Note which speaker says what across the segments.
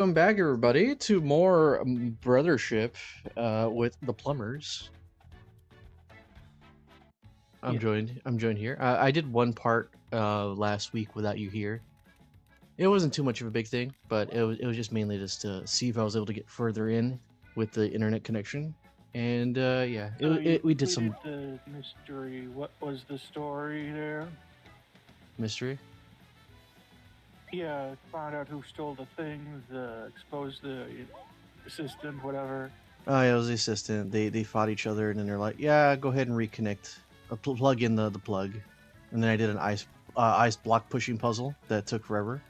Speaker 1: Welcome back, everybody, to more Brothership with the Plumbers. I'm
Speaker 2: Yeah.
Speaker 1: joined here. I did one part last week without you here. It wasn't too much of a big thing, but it was just mainly just to see if I was able to get further in with the internet connection. And yeah,
Speaker 2: So you
Speaker 1: we did some
Speaker 2: completed the mystery. What was the story there?
Speaker 1: mystery.
Speaker 2: Yeah, found out who stole the things, exposed the assistant, whatever.
Speaker 1: Oh yeah, it was the assistant. They fought each other, and then they're like, "Yeah, go ahead and reconnect. Plug in the plug." And then I did an ice block pushing puzzle that took forever.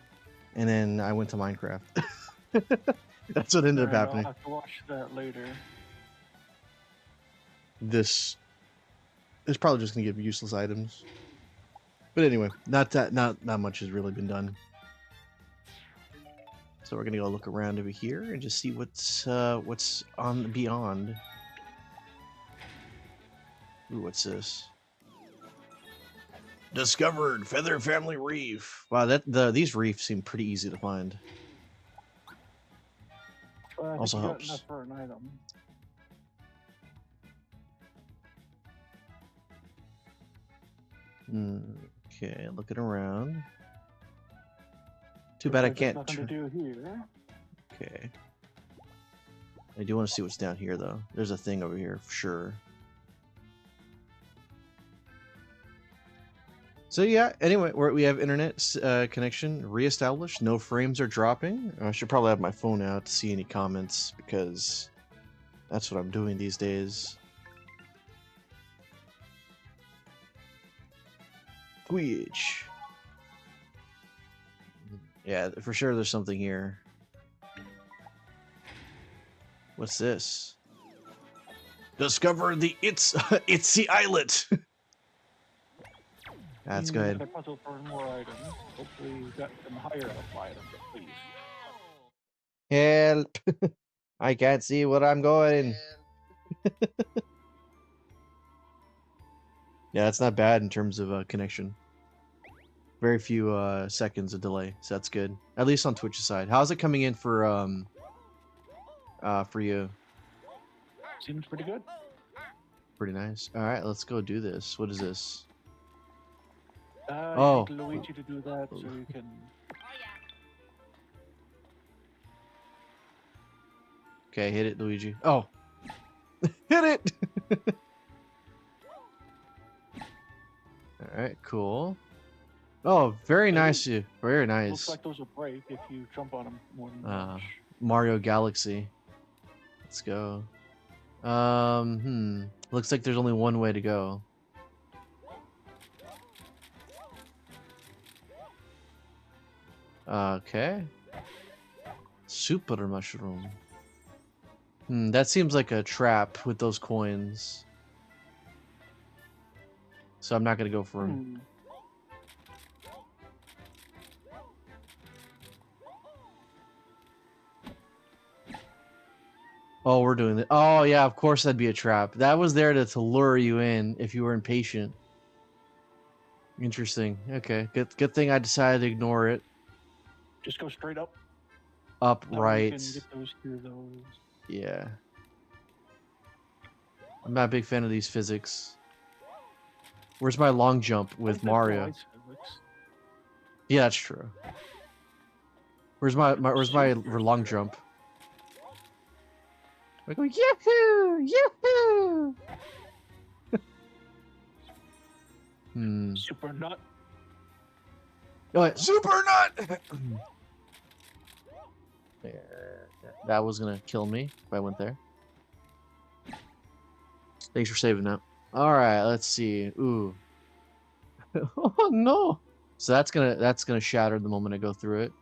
Speaker 1: And then I went to Minecraft. That's what ended up
Speaker 2: Alright, I'll
Speaker 1: happening.
Speaker 2: have to watch that later.
Speaker 1: This is probably just gonna give useless items. But anyway, not much has really been done. So we're gonna go look around over here and just see what's on beyond. Ooh, what's this? Discovered Feather Family Reef. Wow, these reefs seem pretty easy to find.
Speaker 2: Well, I
Speaker 1: Also
Speaker 2: think you
Speaker 1: helps.
Speaker 2: got enough for an item.
Speaker 1: Okay, looking around. Too bad I can't.
Speaker 2: Nothing to do here.
Speaker 1: Okay. I do want to see what's down here, though. There's a thing over here for sure. So yeah. Anyway, we have internet connection reestablished. No frames are dropping. I should probably have my phone out to see any comments because that's what I'm doing these days. Twitch. Yeah, for sure. There's something here. What's this? Discover the Itsy Islet. That's good.
Speaker 2: Got a puzzle for more items. Hopefully you got some higher up items, please.
Speaker 1: Help! I can't see where I'm going. Yeah, that's not bad in terms of connection. Very few seconds of delay, so that's good. At least on Twitch's side. How's it coming in for you?
Speaker 2: Seems pretty good.
Speaker 1: Pretty nice. All right, let's go do this. What is this?
Speaker 2: You need Luigi to do that so you can.
Speaker 1: Okay, hit it, Luigi. Oh, hit it! All right, cool. Oh, very nice. Very nice.
Speaker 2: Looks like those will break if you jump on them more than much.
Speaker 1: Mario Galaxy. Let's go. Looks like there's only one way to go. Okay. Super mushroom. That seems like a trap with those coins. So I'm not gonna go for him. Oh, we're doing it. Oh yeah, of course that'd be a trap. That was there to lure you in if you were impatient. Interesting. Okay. Good thing I decided to ignore it.
Speaker 2: Just go straight up.
Speaker 1: Up, right.
Speaker 2: Get those through those.
Speaker 1: Yeah. I'm not a big fan of these physics. Where's my long jump with Mario? Yeah, that's true. Where's my long jump? I go yahoo! Yahoo!
Speaker 2: Super nut.
Speaker 1: Oh, super nut! That was gonna kill me if I went there. Thanks for saving that. All right, let's see. Ooh. Oh no! So that's gonna shatter the moment I go through it.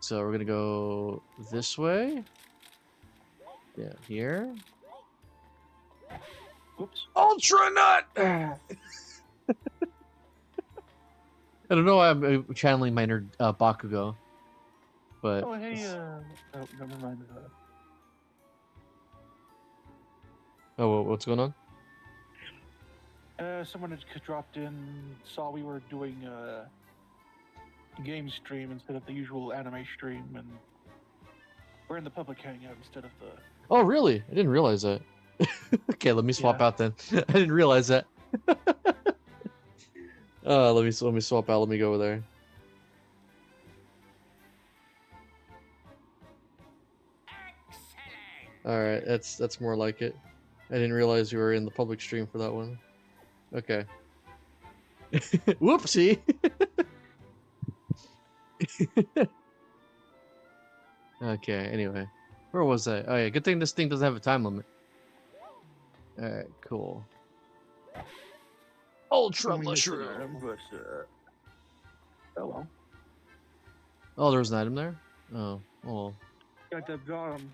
Speaker 1: So we're gonna go this way. Yeah, here.
Speaker 2: Oops.
Speaker 1: Ultra nut! I don't know why I'm channeling my nerd Bakugo. But
Speaker 2: oh hey, never mind.
Speaker 1: Oh, what's going on?
Speaker 2: Someone had dropped in, saw we were doing game stream instead of the usual anime stream, and we're in the public hangout instead of the.
Speaker 1: Oh, really? I didn't realize that. Okay, let me swap
Speaker 2: Yeah.
Speaker 1: out then. I didn't realize that. Let me swap out. Let me go over there. All right, that's more like it. I didn't realize you were in the public stream for that one. Okay. Whoopsie. Okay. Anyway, where was I? Oh yeah, good thing this thing doesn't have a time limit. All right, cool. Ultra mushroom.
Speaker 2: But, oh well.
Speaker 1: Oh, there was an item there. Oh, well,
Speaker 2: At the bottom.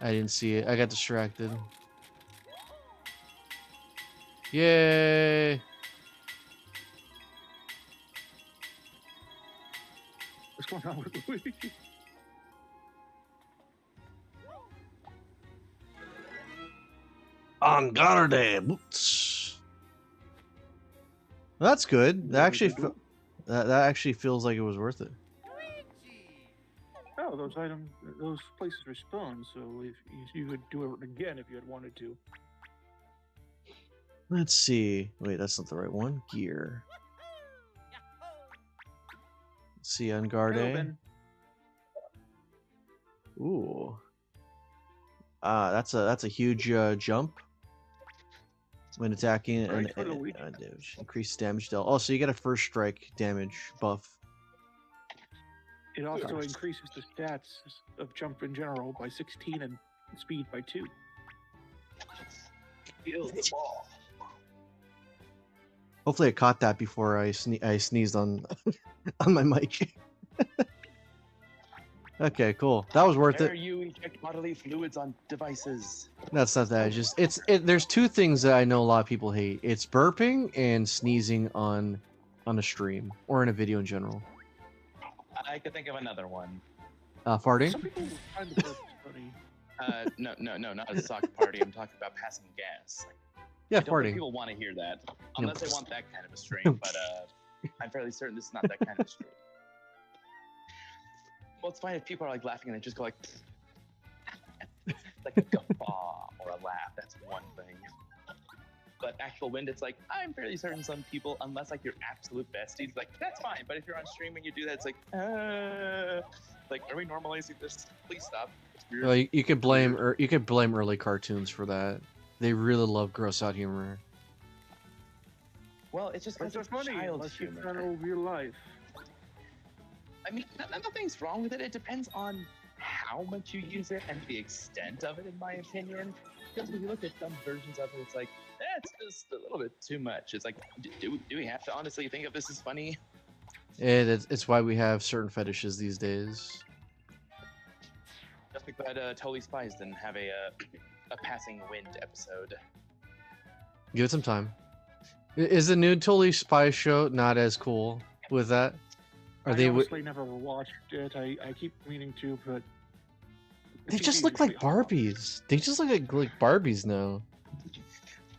Speaker 1: I didn't see it. I got distracted. Yay!
Speaker 2: What's going on with Luigi?
Speaker 1: On guard, boots. That's good. That actually, that actually feels like it was worth it.
Speaker 2: Oh, those items, those places respawn. So if you could do it again if you had wanted to.
Speaker 1: Let's see. Wait, that's not the right one. Gear. Let's see, on guard.
Speaker 2: Hello, Ben.
Speaker 1: Ooh. That's a huge jump when attacking and increased damage dealt. Oh, so you get a first strike damage buff.
Speaker 2: It also increases the stats of jump in general by 16 and speed by 2. Feels the ball.
Speaker 1: Hopefully I caught that before I sneezed on on my mic. Okay, cool. That was worth
Speaker 3: Dare
Speaker 1: it.
Speaker 3: you eject bodily fluids on devices?
Speaker 1: That's not that. It's there's two things that I know a lot of people hate. It's burping and sneezing on a stream or in a video in general.
Speaker 3: I could think of another one.
Speaker 1: Farting?
Speaker 2: Some people find the burps funny.
Speaker 3: No, not as a soccer party. I'm talking about passing gas.
Speaker 1: Yeah,
Speaker 3: I don't think
Speaker 1: farting.
Speaker 3: people want to hear that, unless they want that kind of a stream. But I'm fairly certain this is not that kind of a stream. Well, it's fine if people are like laughing and they just go like, like a guffaw or a laugh. That's one thing. But actual wind, it's like, I'm fairly certain some people, unless like your absolute besties, like that's fine. But if you're on stream and you do that, it's like, are we normalizing this? Please stop. It's weird.
Speaker 1: Well, you could blame early cartoons for that. They really love gross out humor.
Speaker 3: Well, it's just because
Speaker 2: It's
Speaker 3: it's
Speaker 2: funny
Speaker 3: child
Speaker 2: unless you
Speaker 3: humor.
Speaker 2: know real life.
Speaker 3: I mean, nothing's wrong with it. It depends on how much you use it and the extent of it, in my opinion. Because when you look at some versions of it, it's like, that's just a little bit too much. It's like, do we have to honestly think of this as funny?
Speaker 1: It's why we have certain fetishes these days.
Speaker 3: Just like that Totally Spies didn't have a passing wind episode.
Speaker 1: Give it some time. Is the new Totally Spies show not as cool with that? Are
Speaker 2: I honestly never watched it. I keep meaning to, but
Speaker 1: They just look like Barbies. They just look like Barbies now.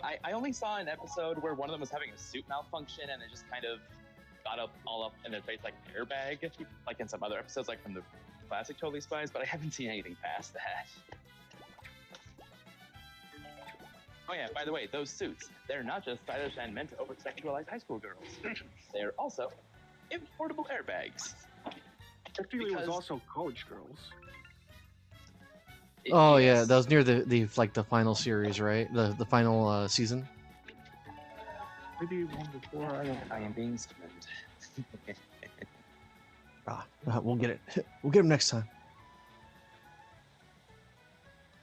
Speaker 3: I only saw an episode where one of them was having a suit malfunction and it just kind of got all up in their face like an airbag, like in some other episodes, like from the classic Totally Spies, but I haven't seen anything past that. Oh yeah, by the way, those suits, they're not just stylish and meant to over-sexualize high school girls. They're also portable airbags.
Speaker 2: I feel it was also college girls.
Speaker 1: Oh yeah, that was near the final series, right? The final season.
Speaker 2: Maybe one before.
Speaker 3: I am being summoned.
Speaker 1: We'll get it. We'll get him next time.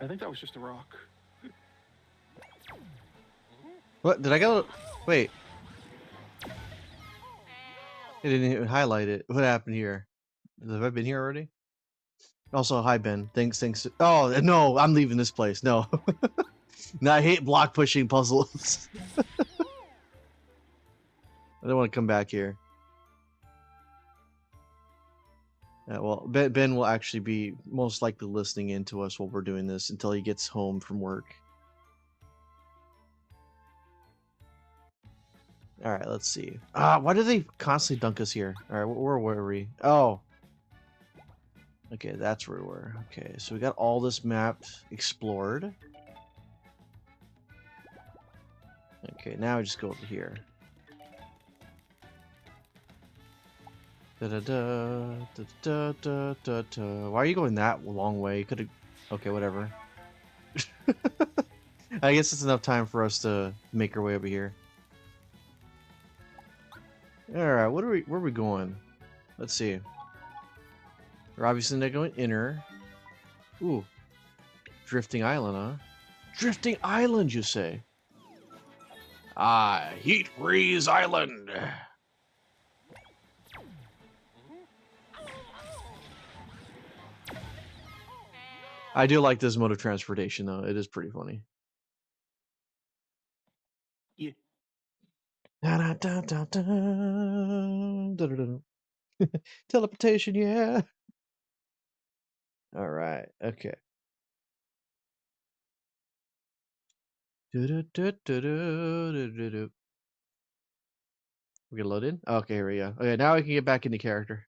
Speaker 2: I think that was just a rock.
Speaker 1: What did I go? Wait. It didn't even highlight it. What happened here? Have I been here already? Also, hi Ben. Thanks. Oh no, I'm leaving this place. No. No, I hate block pushing puzzles. I don't want to come back here. Well, Ben will actually be most likely listening in to us while we're doing this until he gets home from work. All right, let's see. Why do they constantly dunk us here? All right, where were we? Oh, okay, that's where we were. Okay, so we got all this mapped, explored. Okay, now we just go over here. Da da da da da da da da. Why are you going that long way? You could have. Okay, whatever. I guess it's enough time for us to make our way over here. All right, where are we going? Let's see. We're obviously not going inner. Ooh, drifting island, huh? Drifting island, you say? Ah, Heat Breeze Island. I do like this mode of transportation, though. It is pretty funny.
Speaker 2: Yeah.
Speaker 1: Da, da, da, da, da, da, da, da. Teleportation, yeah. All right, okay. Do, do, do, do, do, do, do, do. We get loaded? Okay, here we go. Okay, now we can get back into character.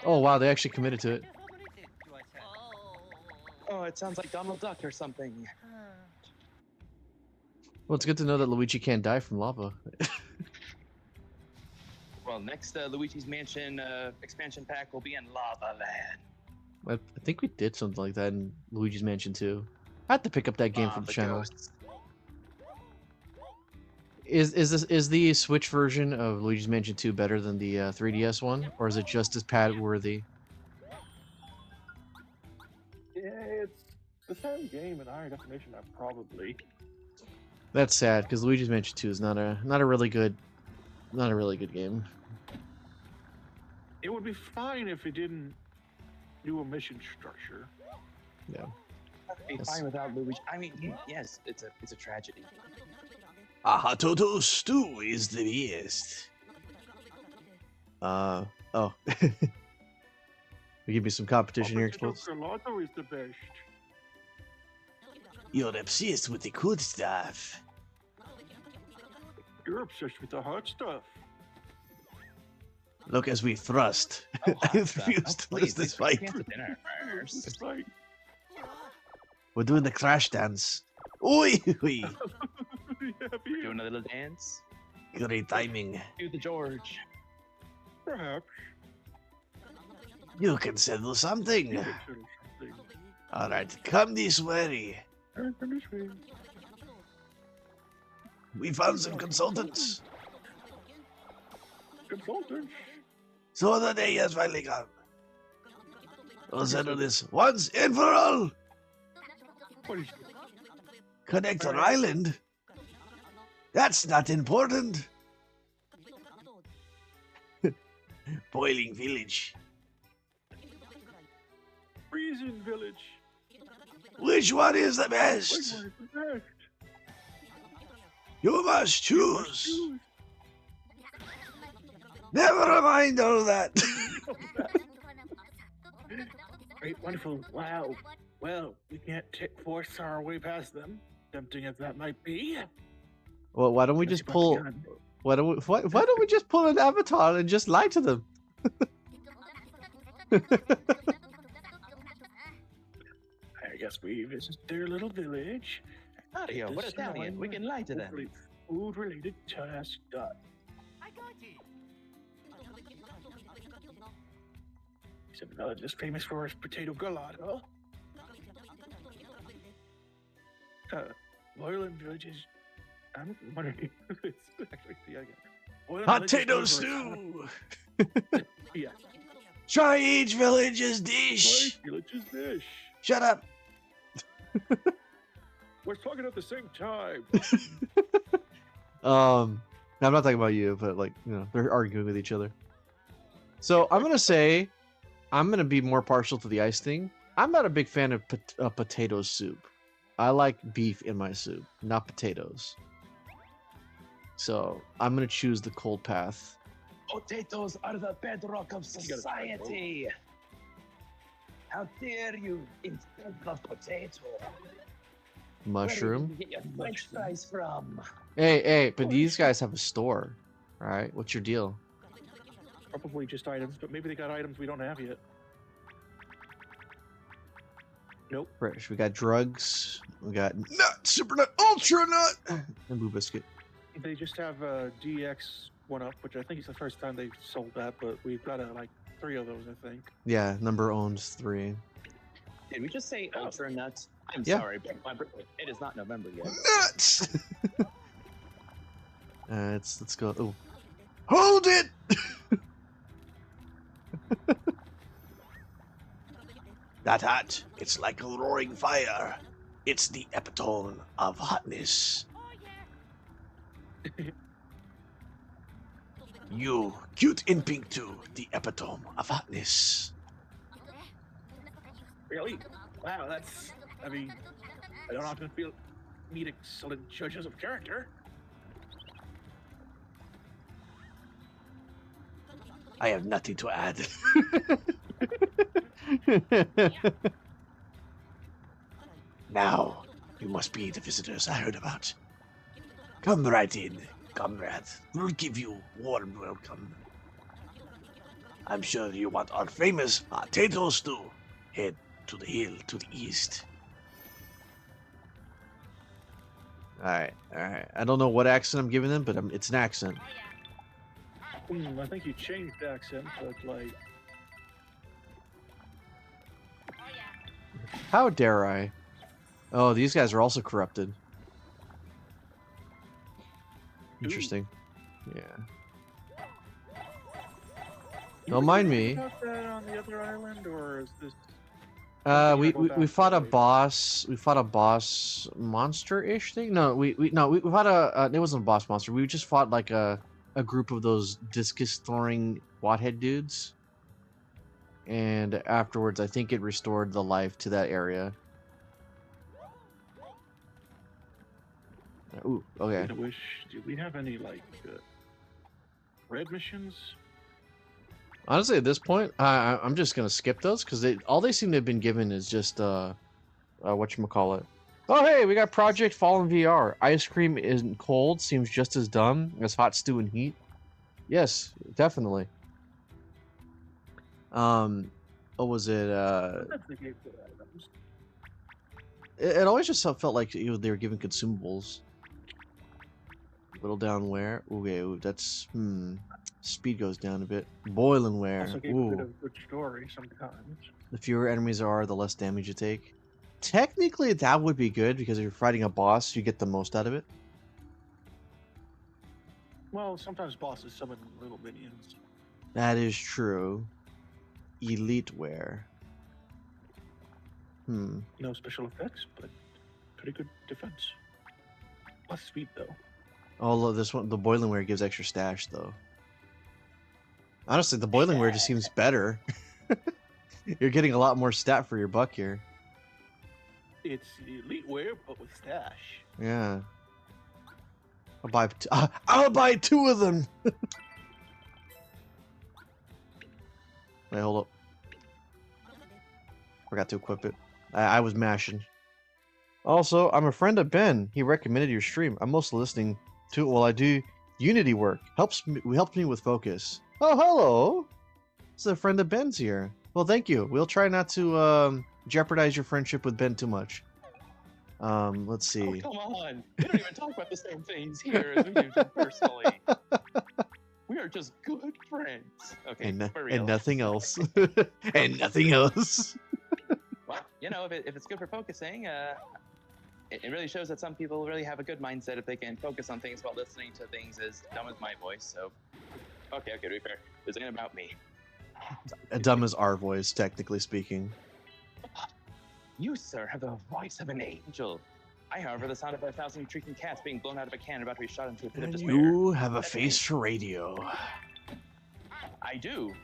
Speaker 1: Oh, wow, they actually committed to it.
Speaker 3: Oh, it sounds like Donald Duck or something.
Speaker 1: Well, it's good to know that Luigi can't die from lava.
Speaker 3: Well, next Luigi's Mansion expansion pack will be in Lava Land.
Speaker 1: I think we did something like that in Luigi's Mansion 2. I have to pick up that game for the
Speaker 3: Lava
Speaker 1: channel.
Speaker 3: Ghosts.
Speaker 1: Is the Switch version of Luigi's Mansion 2 better than the 3DS one, or is it just as pad worthy?
Speaker 2: Yeah, it's the same game in higher definition. Probably.
Speaker 1: That's sad because Luigi's Mansion 2 is not a really good game.
Speaker 2: It would be fine if it didn't do a mission structure.
Speaker 1: Yeah.
Speaker 3: I'd be
Speaker 1: Yes.
Speaker 3: fine without Luigi. I mean, yes, it's a tragedy.
Speaker 1: Aha, Toto stew is the best. Oh. You give me some competition here, Explodes.
Speaker 2: Gelato is the best.
Speaker 1: You're obsessed with the cool stuff.
Speaker 2: You're obsessed with the hot stuff.
Speaker 1: Look as we thrust.
Speaker 3: Oh,
Speaker 1: I
Speaker 3: hot stuff.
Speaker 1: refuse
Speaker 3: Oh,
Speaker 1: to
Speaker 3: please,
Speaker 1: lose this fight.
Speaker 3: Cancel dinner first.
Speaker 2: It's like,
Speaker 1: We're doing the crash dance. Oi! Oi.
Speaker 3: Doing a little dance.
Speaker 1: Great timing.
Speaker 3: Do the George.
Speaker 2: perhaps.
Speaker 1: You can settle something.
Speaker 2: You could settle something.
Speaker 1: All right, come this way.
Speaker 2: Come this way.
Speaker 1: We found some consultants.
Speaker 2: Consultants.
Speaker 1: So the day has finally come. We'll settle this once and for all.
Speaker 2: What is
Speaker 1: Connect an island? That's not important. Boiling village.
Speaker 2: Freezing Village?
Speaker 1: Which one is the
Speaker 2: Which
Speaker 1: best?
Speaker 2: one is the best?
Speaker 1: You must
Speaker 2: You must
Speaker 1: choose.
Speaker 2: choose.
Speaker 1: Never mind all that.
Speaker 2: Great, wonderful, wow. Well, we can't force our way past them, tempting as that might be.
Speaker 1: Well, why don't we
Speaker 2: Let's
Speaker 1: just
Speaker 2: put
Speaker 1: pull?
Speaker 2: the gun.
Speaker 1: Why don't we just pull an avatar and just lie to them?
Speaker 2: I guess we visit their little village.
Speaker 3: Audio, what Italian? We can lie to them.
Speaker 2: Food-related task done. He's a village is famous for his potato gelato. Boiling Village is... I'm wondering if it's actually the other. Boiling Village is
Speaker 1: Potato
Speaker 2: known for its
Speaker 1: stew.
Speaker 2: Yeah.
Speaker 1: Try each village's dish.
Speaker 2: Village's dish.
Speaker 1: Shut up.
Speaker 2: We're talking at the same time.
Speaker 1: I'm not talking about you, but like, you know, they're arguing with each other. So I'm gonna say, I'm gonna be more partial to the ice thing. I'm not a big fan of potato soup. I like beef in my soup, not potatoes. So I'm gonna choose the cold path.
Speaker 3: Potatoes are the bedrock of society. How dare you insult a potato?
Speaker 1: Mushroom.
Speaker 3: Where did you get your French fries from?
Speaker 1: Hey, but these guys have a store. All right, what's your deal?
Speaker 2: Probably just items, but maybe they got items we don't have yet. Nope.
Speaker 1: Fresh. We got drugs. We got nut, super nut, ultra nut, and blue biscuit.
Speaker 2: They just have a DX 1-up, which I think is the first time they've sold that, but we've got like 3 of those, I think.
Speaker 1: Yeah, number owns 3.
Speaker 3: Did we just say ultra nuts? I'm
Speaker 1: Yeah.
Speaker 3: sorry, but it is not November yet.
Speaker 1: Nuts. Let's go. Oh, hold it. That hot. It's like a roaring fire. It's the epitome of hotness. You, cute in pink too, the epitome of hotness.
Speaker 2: Really? Wow, that's... I mean, I don't often meet excellent judges of character.
Speaker 1: I have nothing to add. Now, you must be the visitors I heard about. Come right in, comrade. We'll give you warm welcome. I'm sure you want our famous potato stew. Head to the hill to the east. Alright. I don't know what accent I'm giving them, but it's an accent.
Speaker 2: I think you changed the accent, but like...
Speaker 1: How dare I? Oh, these guys are also corrupted. Interesting. Yeah. Don't mind me.
Speaker 2: About that on the other island, or is this?
Speaker 1: We fought a boss. We fought a boss monster-ish thing. No, we fought a. It wasn't a boss monster. We just fought like a group of those discus throwing wathead dudes. And afterwards, I think it restored the life to that area. Ooh, okay.
Speaker 2: Do we have any like red missions?
Speaker 1: Honestly, at this point, I'm just gonna skip those because all they seem to have been given is just whatchamacallit. Oh hey, we got Project Fallen VR. Ice cream isn't cold seems just as dumb as hot stew and heat. Yes, definitely. What was it? It always just felt like they were giving consumables. Whittle down where? Okay, that's speed goes down a bit. Boiling where?
Speaker 2: Also gave a bit of a good story sometimes.
Speaker 1: The fewer enemies there are, the less damage you take. Technically, that would be good because if you're fighting a boss, you get the most out of it.
Speaker 2: Well, sometimes bosses summon little minions.
Speaker 1: That is true. Elite wear.
Speaker 2: No special effects, but pretty good defense. Plus speed though.
Speaker 1: Although this one, the boiling wear gives extra stash though. Honestly, the boiling wear just seems better. You're getting a lot more stat for your buck here.
Speaker 2: It's elite wear, but with stash.
Speaker 1: Yeah. I'll buy 2 of them. Wait, hold up. Forgot to equip it. I was mashing. Also, I'm a friend of Ben. He recommended your stream. I'm mostly listening to it while I do Unity work. Helps me with focus. Oh, hello. It's a friend of Ben's here. Well, thank you. We'll try not to jeopardize your friendship with Ben too much. Let's see.
Speaker 3: Oh, come on. We don't even talk about the same things here as we do personally. We are just good friends. Okay,
Speaker 1: and nothing else. And nothing else.
Speaker 3: Well, you know, if it's good for focusing, it really shows that some people really have a good mindset if they can focus on things while listening to things as dumb as my voice. So, okay, to be fair, this ain't about me.
Speaker 1: Dumb as our voice, technically speaking.
Speaker 3: You, sir, have the voice of an angel. I, however, the sound of 1,000 shrieking cats being blown out of a can about to be shot into a pit of despair.
Speaker 1: You have a face for radio.
Speaker 3: I do.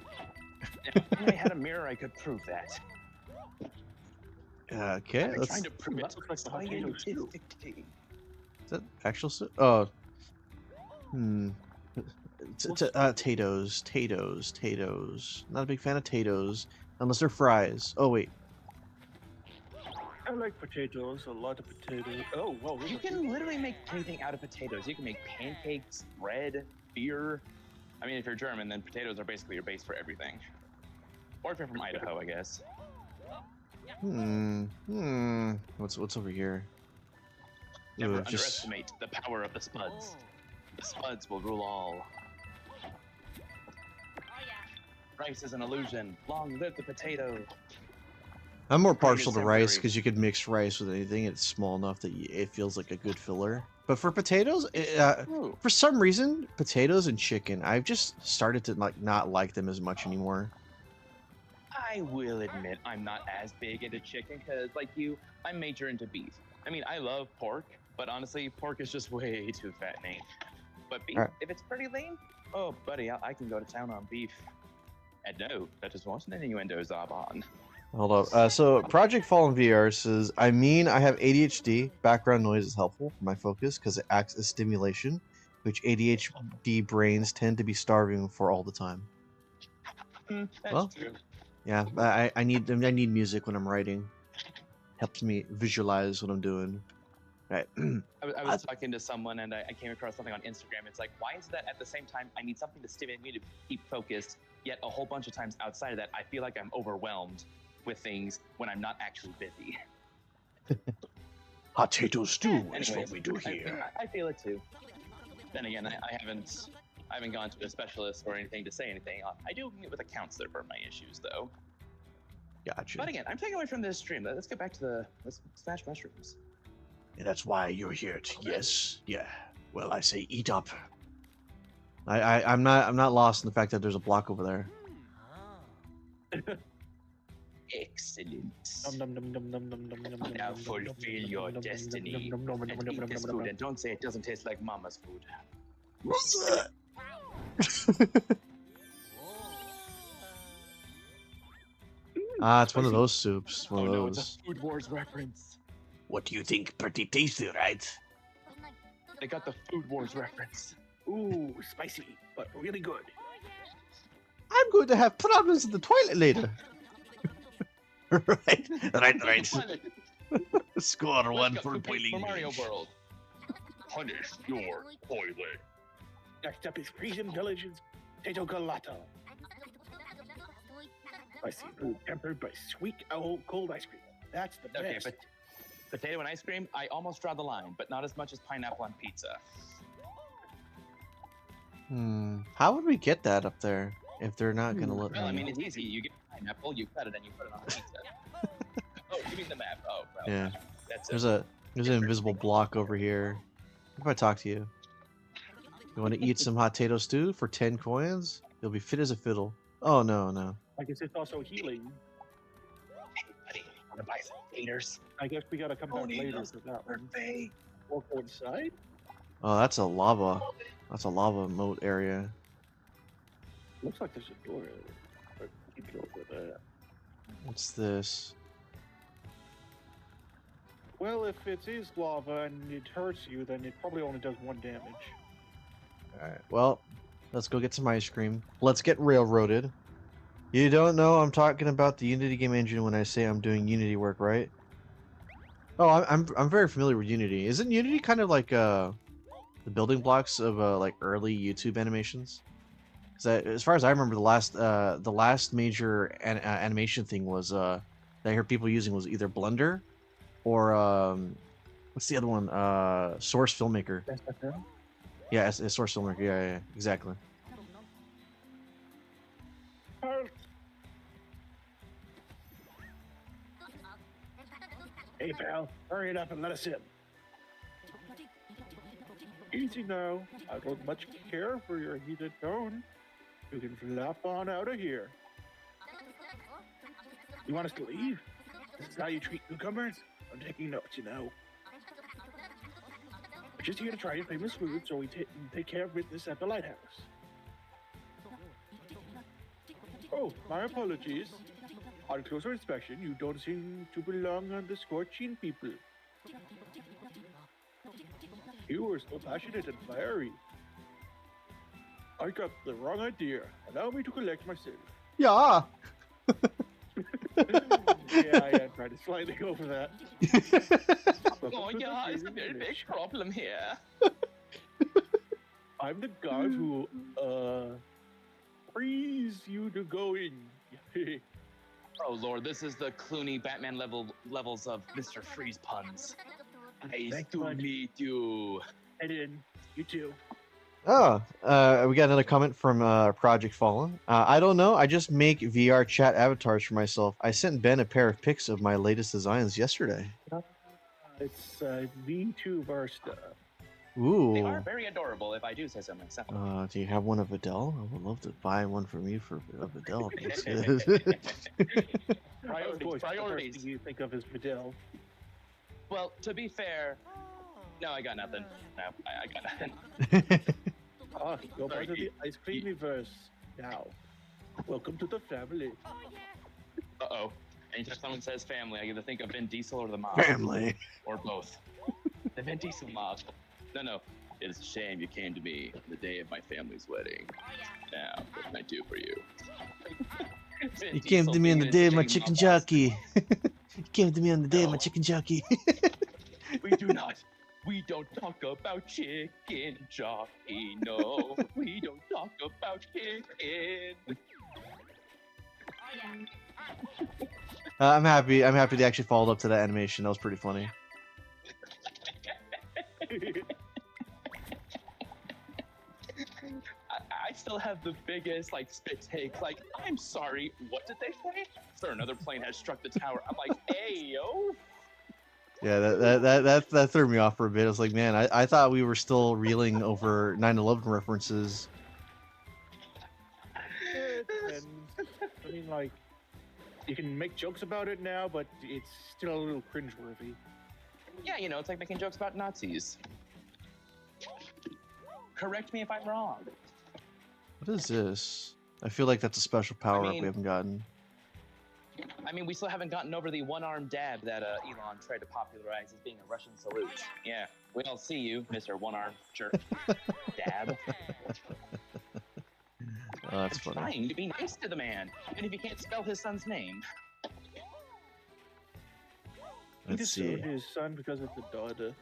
Speaker 3: If I only had a mirror, I could prove that.
Speaker 1: Okay,
Speaker 3: I'm
Speaker 1: let's...
Speaker 3: trying to prove it scientifically.
Speaker 1: Is that actual... Oh. Tatoes. Not a big fan of Tatoes unless they're fries. Oh wait,
Speaker 2: I like potatoes, a lot of potatoes. Oh, whoa.
Speaker 3: You can literally make anything out of potatoes. You can make pancakes, bread, beer. I mean, if you're German, then potatoes are basically your base for everything. Or if you're from Idaho, I guess.
Speaker 1: What's over here?
Speaker 3: Never
Speaker 1: Ugh, just
Speaker 3: underestimate the power of the spuds. The spuds will rule all. Rice is an illusion. Long live the potato.
Speaker 1: I'm more
Speaker 3: Grain
Speaker 1: partial
Speaker 3: is
Speaker 1: to rice
Speaker 3: temporary.
Speaker 1: because you could mix rice with anything. It's small enough that it feels like a good filler. But for potatoes,
Speaker 3: Ooh.
Speaker 1: for some reason, potatoes and chicken, I've just started to not like them as much anymore.
Speaker 3: I will admit I'm not as big into chicken because, like you, I'm major into beef. I mean, I love pork, but honestly, pork is just way too fattening. But beef,
Speaker 1: Alright.
Speaker 3: if it's pretty lean, oh, buddy, I can go to town on beef. And no, that just wasn't an innuendo, Zabon.
Speaker 1: Hold up. So Project Fallen VR says, I have ADHD. Background noise is helpful for my focus because it acts as stimulation, which ADHD brains tend to be starving for all the time.
Speaker 3: That's
Speaker 1: Well,
Speaker 3: true.
Speaker 1: Yeah, I need music when I'm writing. Helps me visualize what I'm doing. Right.
Speaker 3: I was talking to someone and I came across something on Instagram. It's like, why is that at the same time I need something to stimulate me to keep focused, yet a whole bunch of times outside of that, I feel like I'm overwhelmed with things when I'm not actually busy.
Speaker 1: Potato stew
Speaker 3: is what we do here. I feel it too. Then again, I haven't gone to a specialist or anything to say anything. I do meet with a counselor for my issues, though.
Speaker 1: Gotcha.
Speaker 3: But again, I'm taking away from this stream. Let's get back to let's smash mushrooms.
Speaker 1: And that's why you're here. Yes. Yeah. Well, I say eat up. I'm not lost in the fact that there's a block over there.
Speaker 3: Excellent.
Speaker 2: Nom, nom, nom, nom, nom, nom, nom, nom,
Speaker 3: Now
Speaker 2: nom,
Speaker 3: fulfill
Speaker 2: nom,
Speaker 3: your
Speaker 2: nom, nom,
Speaker 3: destiny.
Speaker 2: nom, nom, nom, nom,
Speaker 3: And
Speaker 2: nom,
Speaker 3: eat
Speaker 2: nom,
Speaker 3: this
Speaker 2: nom,
Speaker 3: food
Speaker 2: nom.
Speaker 3: and don't say it doesn't taste like mama's food.
Speaker 1: It's one of those soups. One of
Speaker 3: no,
Speaker 1: those.
Speaker 3: it's a Food Wars reference.
Speaker 1: What do you think? Pretty tasty, right?
Speaker 3: They got the Food Wars reference.
Speaker 2: Ooh, spicy, but really good.
Speaker 1: I'm going to have problems in the toilet later. right. Score
Speaker 3: Let's
Speaker 1: one
Speaker 3: go
Speaker 1: for
Speaker 3: to Paper
Speaker 1: boiling.
Speaker 3: Mario World. Punish your toilet.
Speaker 2: Next up is Freeze Intelligence Potato Gelato. Spicy food tempered by sweet cold ice cream. That's the
Speaker 3: Okay,
Speaker 2: best.
Speaker 3: but potato and ice cream, I almost draw the line, but not as much as pineapple on pizza.
Speaker 1: How would we get that up there if they're not gonna let
Speaker 3: Well, I
Speaker 1: me?
Speaker 3: mean, it's easy. You get pineapple, you cut it, and you put it on pizza. Oh, you mean the map? Oh, well,
Speaker 1: Yeah.
Speaker 3: that's
Speaker 1: There's
Speaker 3: it.
Speaker 1: an invisible block over here. What if I talk to you? You want to eat some hot potato stew for 10 coins? You'll be fit as a fiddle. Oh no.
Speaker 2: I guess it's also healing.
Speaker 3: Hey, buddy, want to buy some gators?
Speaker 2: I guess we gotta come back
Speaker 3: Only
Speaker 2: later
Speaker 3: those
Speaker 2: for that one.
Speaker 3: Birthday.
Speaker 2: Or go inside?
Speaker 1: Oh, that's a lava. That's a lava moat area.
Speaker 2: Looks like there's a door over there. But keep it over there.
Speaker 1: What's this?
Speaker 2: Well, if it is lava and it hurts you, then it probably only does 1 damage.
Speaker 1: Alright, well, let's go get some ice cream. Let's get railroaded. You don't know I'm talking about the Unity game engine when I say I'm doing Unity work, right? Oh, I'm very familiar with Unity. Isn't Unity kind of like the building blocks of like early YouTube animations? Because as far as I remember, the last major animation thing was that I heard people using was either Blender or what's the other one? Source Filmmaker.
Speaker 2: That's okay.
Speaker 1: Yeah, it's Source Filmmaker. Yeah, exactly.
Speaker 2: Hey, pal, hurry it up and let us in. Easy now. I don't much care for your heated tone. You can flap on out of here. You want us to leave? This is how you treat newcomers? I'm taking notes, you know. We're just here to try your famous food, so we take care of business at the lighthouse. Oh, my apologies. On closer inspection, you don't seem to belong on the scorching people. You were so passionate and fiery. I got the wrong idea. Allow me to collect myself.
Speaker 1: Yeah.
Speaker 2: Yeah, I tried to slightly go for that. Welcome
Speaker 3: Oh
Speaker 2: to the
Speaker 3: yeah, it's a
Speaker 2: gaming
Speaker 3: very big
Speaker 2: village.
Speaker 3: problem here.
Speaker 2: I'm the god who frees you to go in.
Speaker 3: Oh lord, this is the Clooney Batman levels of Mr. Freeze puns. Nice
Speaker 2: Thanks,
Speaker 3: to
Speaker 2: bud.
Speaker 3: meet you.
Speaker 2: Head in. You too.
Speaker 1: Oh, we got another comment from Project Fallen. I don't know. I just make VR chat avatars for myself. I sent Ben a pair of pics of my latest designs yesterday.
Speaker 2: It's V2 Varsta.
Speaker 1: Ooh.
Speaker 3: They are very adorable, if I do say so myself.
Speaker 1: Do you have one of Adele? I would love to buy one for me of Adele. Thanks.
Speaker 2: Of course, the first
Speaker 3: Priorities.
Speaker 2: thing you think of is Videl.
Speaker 3: Well, to be fair, no, I got nothing. No, I got nothing.
Speaker 2: Ah, go back to
Speaker 3: Sorry,
Speaker 2: the ice creamy-verse now. Welcome to the family.
Speaker 3: Uh-oh. Anytime someone says family, I either think of Vin Diesel or the mob.
Speaker 1: Family.
Speaker 3: Or both. The Vin Diesel mob. No. It's a shame you came to me on the day of my family's wedding. Now, what can I do for you? Vin
Speaker 1: You came
Speaker 3: Diesel
Speaker 1: to me on
Speaker 3: being
Speaker 1: the day of
Speaker 3: a
Speaker 1: my
Speaker 3: shame
Speaker 1: chicken
Speaker 3: mob
Speaker 1: jockey. You came to me on the day of my
Speaker 3: No.
Speaker 1: chicken jockey.
Speaker 3: We do not. We don't talk about chicken jockey. No, we don't talk about chicken.
Speaker 1: I'm happy. I'm happy they actually followed up to that animation. That was pretty funny.
Speaker 3: I still have the biggest like spit take. Like, I'm sorry. What did they say? Sir, another plane has struck the tower. I'm like, hey yo.
Speaker 1: Yeah, that threw me off for a bit. I was like, man, I thought we were still reeling over 9/11 references.
Speaker 2: It depends. I mean, like, you can make jokes about it now, but it's still a little cringeworthy.
Speaker 3: Yeah, you know, it's like making jokes about Nazis. Correct me if I'm wrong.
Speaker 1: What is this? I feel like that's a special power up
Speaker 3: mean-
Speaker 1: we haven't gotten.
Speaker 3: I mean, we still haven't gotten over the one-armed dab that Elon tried to popularize as being a Russian salute. Yeah, we all see you, Mr. One-Armed Jerk. Dab.
Speaker 1: Oh, that's
Speaker 3: I'm
Speaker 1: funny.
Speaker 3: trying to be nice to the man, even if you can't spell his son's name.
Speaker 2: He
Speaker 1: Let's see.
Speaker 2: disowned his son because of the daughter.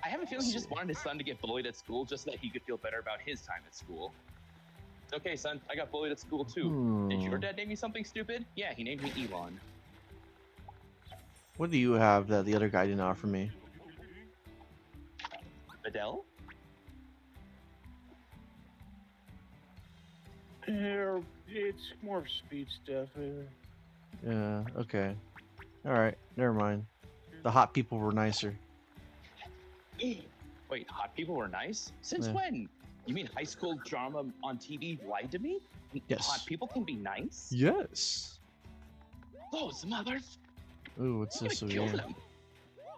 Speaker 3: I have a feeling he just wanted his son to get bullied at school just so that he could feel better about his time at school. It's okay, son. I got bullied at school too. Did your dad name you something stupid? Yeah, he named me Elon.
Speaker 1: What do you have that the other guy didn't offer me?
Speaker 3: Adele?
Speaker 2: It's more speed stuff.
Speaker 1: Yeah, okay. Alright, never mind. The hot people were nicer.
Speaker 3: Wait, hot people were nice? Since
Speaker 1: Yeah.
Speaker 3: when? You mean high school drama on TV lied to me?
Speaker 1: Yes.
Speaker 3: Hot people can be nice?
Speaker 1: Yes.
Speaker 3: Those mothers!
Speaker 1: Ooh, what's
Speaker 3: I'm
Speaker 1: this
Speaker 3: gonna
Speaker 1: over
Speaker 3: kill
Speaker 1: here?
Speaker 3: them.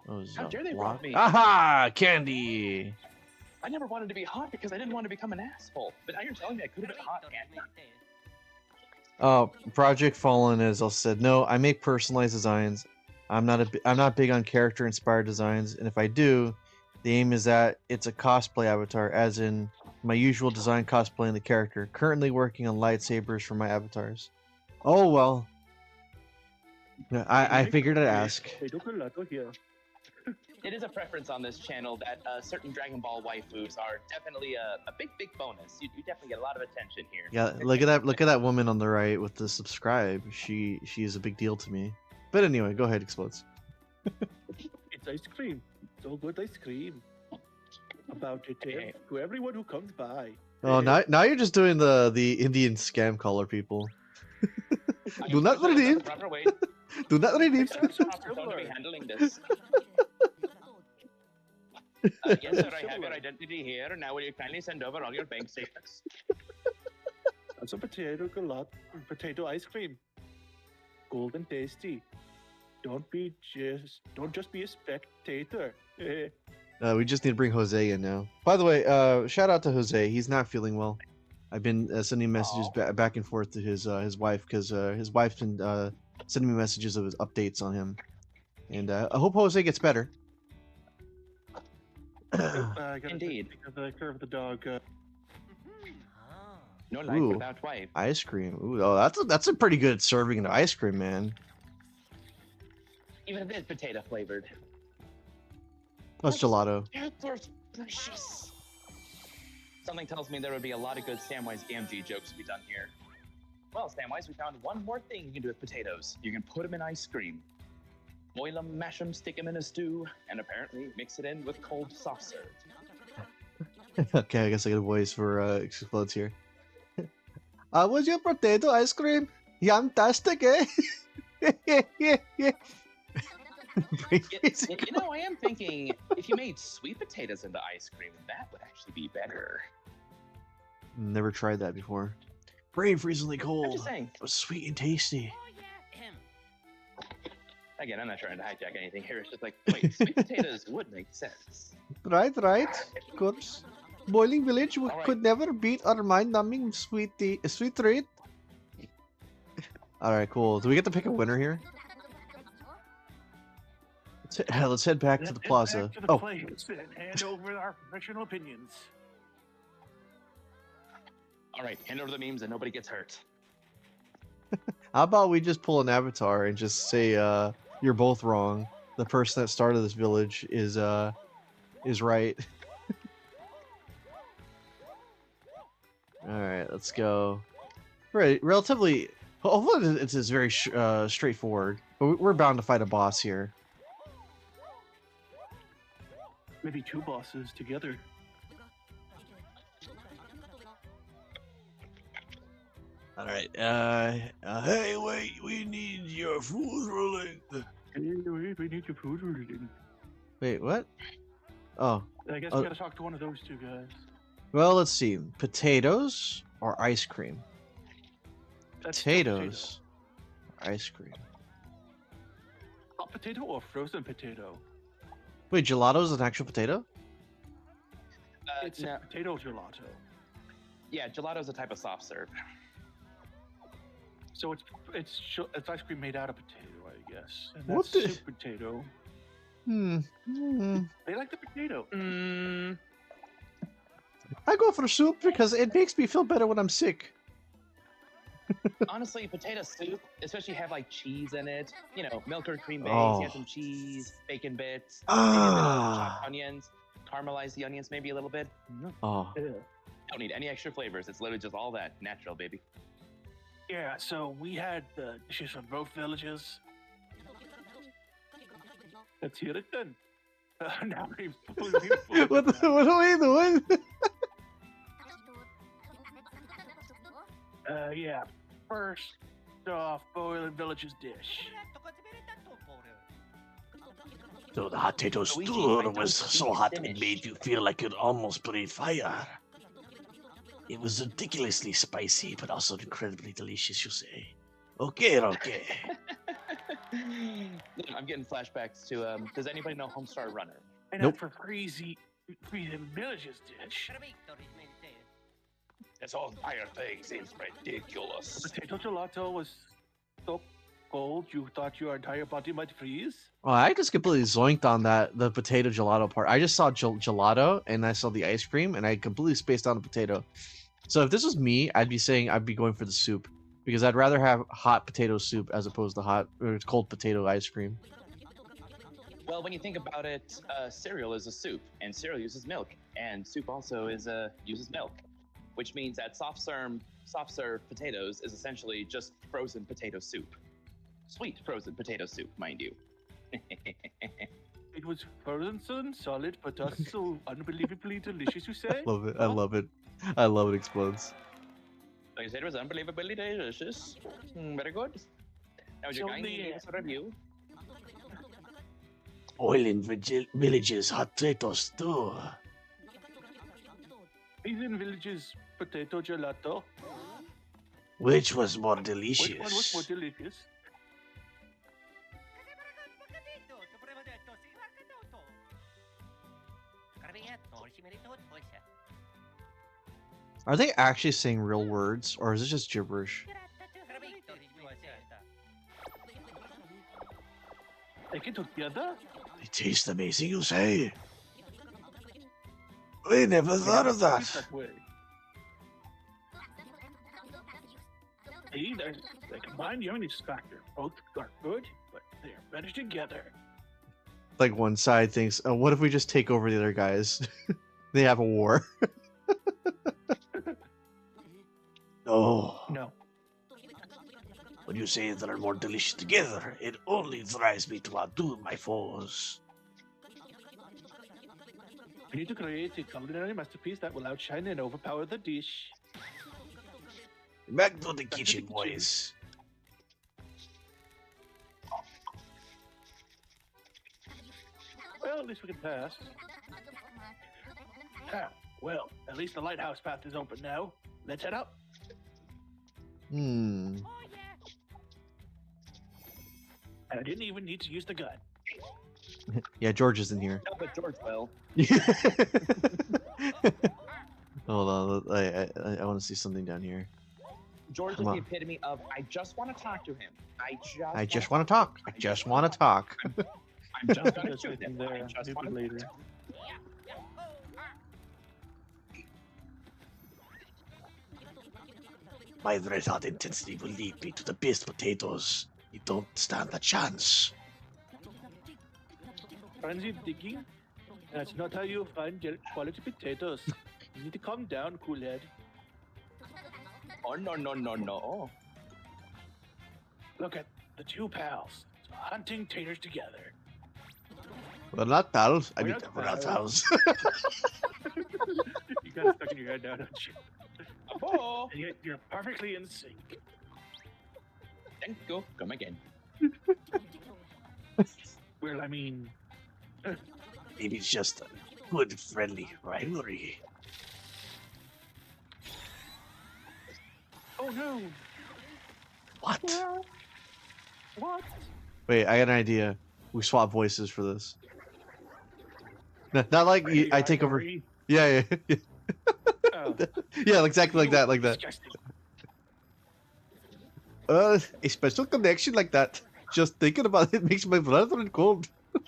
Speaker 1: Oh, is
Speaker 3: How
Speaker 1: that
Speaker 3: dare they
Speaker 1: block?
Speaker 3: rob me?
Speaker 1: Aha! Candy!
Speaker 3: I never wanted to be hot because I didn't want to become an asshole. But now you're telling me I could have been hot and
Speaker 1: Oh, Project Fallen, as I said, no, I make personalized designs. I'm not big on character inspired designs, and if I do, the aim is that it's a cosplay avatar, as in my usual design cosplaying the character. Currently working on lightsabers for my avatars. Oh well. Yeah, I figured I'd ask.
Speaker 2: They took a lot here.
Speaker 3: it is a preference on this channel that certain Dragon Ball waifus are definitely a big bonus. You definitely get a lot of attention here.
Speaker 1: Yeah, look at that woman on the right with the subscribe. She is a big deal to me. But anyway, go ahead, Explodes.
Speaker 2: It's ice cream. It's all good ice cream. About it
Speaker 3: Hey.
Speaker 2: to everyone who comes by.
Speaker 1: Oh, now you're just doing the Indian scam caller people.
Speaker 3: I
Speaker 1: Do
Speaker 3: mean,
Speaker 1: not
Speaker 3: that's
Speaker 1: redeem.
Speaker 3: the proper way.
Speaker 1: Do not redeem.
Speaker 3: That's the proper tone to be handling this. Yes, sir, I have your identity here. Now, will you kindly send over all your bank statements?
Speaker 2: That's a potato ice cream. Golden tasty. Don't just be a spectator.
Speaker 1: We just need to bring Jose in now. By the way, shout out to Jose. He's not feeling well. I've been sending messages back and forth to his wife because his wife's been sending me messages of his updates on him, and I hope Jose gets better.
Speaker 2: I gotta
Speaker 3: Indeed.
Speaker 2: take the care of the dog.
Speaker 3: No life
Speaker 1: Ooh.
Speaker 3: without wife.
Speaker 1: Ice cream. Ooh, oh, that's a pretty good serving of ice cream, man.
Speaker 3: Even if it is potato flavored.
Speaker 1: That's gelato.
Speaker 3: They're precious. Something tells me there would be a lot of good Samwise Gamgee jokes to be done here. Well, Samwise, we found one more thing you can do with potatoes. You can put them in ice cream. Boil them, mash them, stick them in a stew, and apparently mix it in with cold soft serve.
Speaker 1: Okay, I guess I get a voice for explodes here. Was your potato ice cream? Yum-tastic, eh?
Speaker 3: You know, I am thinking if you made sweet potatoes into ice cream, that would actually be better.
Speaker 1: Never tried that before. Brain freezingly
Speaker 3: I'm
Speaker 1: cold.
Speaker 3: just saying.
Speaker 1: It was sweet and tasty.
Speaker 3: Again, I'm not trying to hijack anything here. It's just like, wait, sweet potatoes would make sense.
Speaker 1: Right. Of course. Boiling Village
Speaker 3: Alright.
Speaker 1: could never beat our mind-numbing sweet treat. Alright, cool. Do we get to pick a winner here? Let's head back to the plaza.
Speaker 2: Back to the place and hand over our professional opinions.
Speaker 3: All right, hand over the memes and nobody gets hurt.
Speaker 1: How about we just pull an avatar and just say you're both wrong. The person that started this village is right. All right, let's go. Right, relatively. Hopefully, it's very straightforward. But we're bound to fight a boss here.
Speaker 2: Maybe two bosses together.
Speaker 1: All right. Hey, wait! We need your food rolling.
Speaker 2: Hey, we need your food rolling.
Speaker 1: Wait, what? Oh,
Speaker 2: I guess we gotta talk to one of those two guys.
Speaker 1: well, let's see. Potatoes or ice cream?
Speaker 2: That's still
Speaker 1: Potatoes or ice cream?
Speaker 2: Hot potato or frozen potato?
Speaker 1: Wait, gelato is an actual potato?
Speaker 2: It's
Speaker 3: No,
Speaker 2: a potato gelato.
Speaker 3: yeah, gelato is a type of soft serve.
Speaker 2: So it's ice cream made out of potato, I guess. And
Speaker 1: What
Speaker 2: that's
Speaker 1: the-
Speaker 2: soup potato.
Speaker 1: Hmm.
Speaker 2: They like the potato.
Speaker 1: I go for soup because it makes me feel better when I'm sick.
Speaker 3: Honestly, potato soup, especially have like cheese in it. You know, milk or cream base.
Speaker 1: Oh.
Speaker 3: You have some cheese, bacon bits, maybe a bit of chopped onions, caramelize the onions maybe a little bit.
Speaker 1: Oh.
Speaker 2: Yeah.
Speaker 3: Don't need any extra flavors. It's literally just all that natural, baby.
Speaker 2: Yeah, so we had the dishes from both villages. Let's hear it then. Now we've
Speaker 1: What are we doing?
Speaker 2: yeah. First off, boiling village's dish.
Speaker 4: So the hot potato
Speaker 3: Luigi,
Speaker 4: stew
Speaker 3: I don't
Speaker 4: was
Speaker 3: think
Speaker 4: so
Speaker 3: it's
Speaker 4: hot it
Speaker 3: finished.
Speaker 4: made you feel like you'd almost breathe fire. It was ridiculously spicy, but also incredibly delicious, you say. Okay.
Speaker 3: I'm getting flashbacks to, does anybody know Homestar Runner?
Speaker 2: And
Speaker 1: Nope.
Speaker 2: for freezing village's dish.
Speaker 4: This whole entire thing seems ridiculous.
Speaker 2: Potato gelato was so cold you thought your entire body might freeze.
Speaker 1: Oh, I just completely zoinked on the potato gelato part. I just saw gelato and I saw the ice cream and I completely spaced on the potato. So if this was me, I'd be going for the soup because I'd rather have hot potato soup as opposed to hot or cold potato ice cream.
Speaker 3: Well, when you think about it, cereal is a soup, and cereal uses milk, and soup also uses milk, which means that soft serve potatoes is essentially just frozen potato soup. Sweet frozen potato soup, mind you.
Speaker 2: It was frozen, solid, but also unbelievably delicious, you say?
Speaker 1: Love it. I love it. I love it. Explodes.
Speaker 3: Like I said, it was unbelievably delicious. Very good. Now,
Speaker 2: So
Speaker 3: you're going to
Speaker 2: the-
Speaker 3: give us a review.
Speaker 4: Boiling villages hot potato stew.
Speaker 2: Season village's potato gelato.
Speaker 4: Which was more
Speaker 2: Which one was more
Speaker 4: delicious?
Speaker 2: delicious?
Speaker 1: Are they actually saying real words or is this just gibberish?
Speaker 2: Taken together?
Speaker 4: They taste amazing, you say? We never thought of that.
Speaker 2: That way. See, they combine unions factor. Both are good, but they are better together.
Speaker 1: Like one side thinks, oh, what if we just take over the other guys? They have a war.
Speaker 4: No.
Speaker 2: No.
Speaker 4: When you say that are more delicious together, it only drives me to outdo my foes.
Speaker 2: We need to create a culinary masterpiece that will outshine and overpower the dish.
Speaker 4: Back to the kitchen, boys.
Speaker 2: Well, at least we can pass. Well, at least the lighthouse path is open now. Let's head up.
Speaker 1: Hmm.
Speaker 2: And I didn't even need to use the gun.
Speaker 1: Yeah, George isn't here.
Speaker 3: No, but George will.
Speaker 1: Hold on, I want to see something down here.
Speaker 3: George
Speaker 1: Come
Speaker 3: is
Speaker 1: on.
Speaker 3: the epitome of I just want to talk to him.
Speaker 1: I just want to talk. I just want to talk.
Speaker 3: I'm just gonna
Speaker 2: Just
Speaker 3: shoot him.
Speaker 2: there.
Speaker 3: I just
Speaker 2: Maybe
Speaker 3: want to
Speaker 2: later.
Speaker 4: My red hot intensity will lead me to the best potatoes. You don't stand a chance.
Speaker 2: Frenzy digging? That's not how you find quality potatoes. You need to calm down, cool head.
Speaker 3: Oh no no no no!
Speaker 2: Look at the two pals hunting taters together.
Speaker 1: We're not pals. I
Speaker 2: We're
Speaker 1: mean,
Speaker 2: not
Speaker 1: we're not
Speaker 2: pals.
Speaker 1: pals.
Speaker 2: You got it stuck in your head now, don't you?
Speaker 3: Oh,
Speaker 2: And yet you're perfectly in sync.
Speaker 3: thank you. Come again.
Speaker 2: Well, I mean,
Speaker 4: Maybe it's just a good friendly rivalry.
Speaker 2: oh no!
Speaker 4: What?
Speaker 2: What?
Speaker 1: Wait, I got an idea. We swap voices for this. Not like I take over.
Speaker 2: Rivalry?
Speaker 1: Yeah, yeah,
Speaker 2: Oh,
Speaker 1: yeah, exactly like that, like that.
Speaker 2: disgusting.
Speaker 1: A special connection like that. Just thinking about it makes my blood run cold.
Speaker 2: A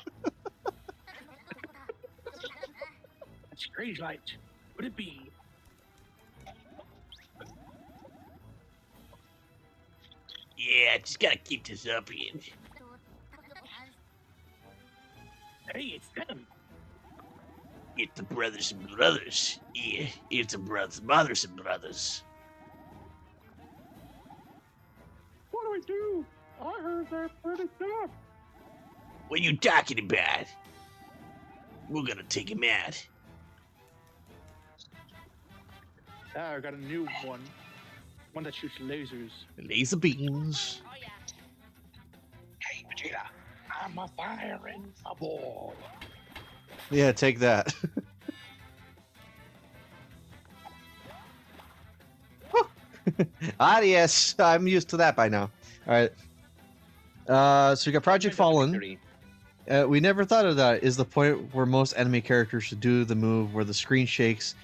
Speaker 2: strange light. Would it be?
Speaker 4: Yeah, just gotta keep this up, Ian.
Speaker 2: Hey, it's them.
Speaker 4: It's the brothers and brothers. Yeah, it's the mothers and brothers.
Speaker 2: What do we do? I heard they're pretty tough.
Speaker 4: What you talking about? We're gonna take him out.
Speaker 2: Ah, I got a new one. One that shoots lasers.
Speaker 1: Laser beams.
Speaker 3: Hey Vegeta, I'm a firing a ball.
Speaker 1: Yeah, take that. Yes, I'm used to that by now. All right. So we got Project Fallen.
Speaker 3: Victory.
Speaker 1: We never thought of that. Is the point where most anime characters should do the move where the screen shakes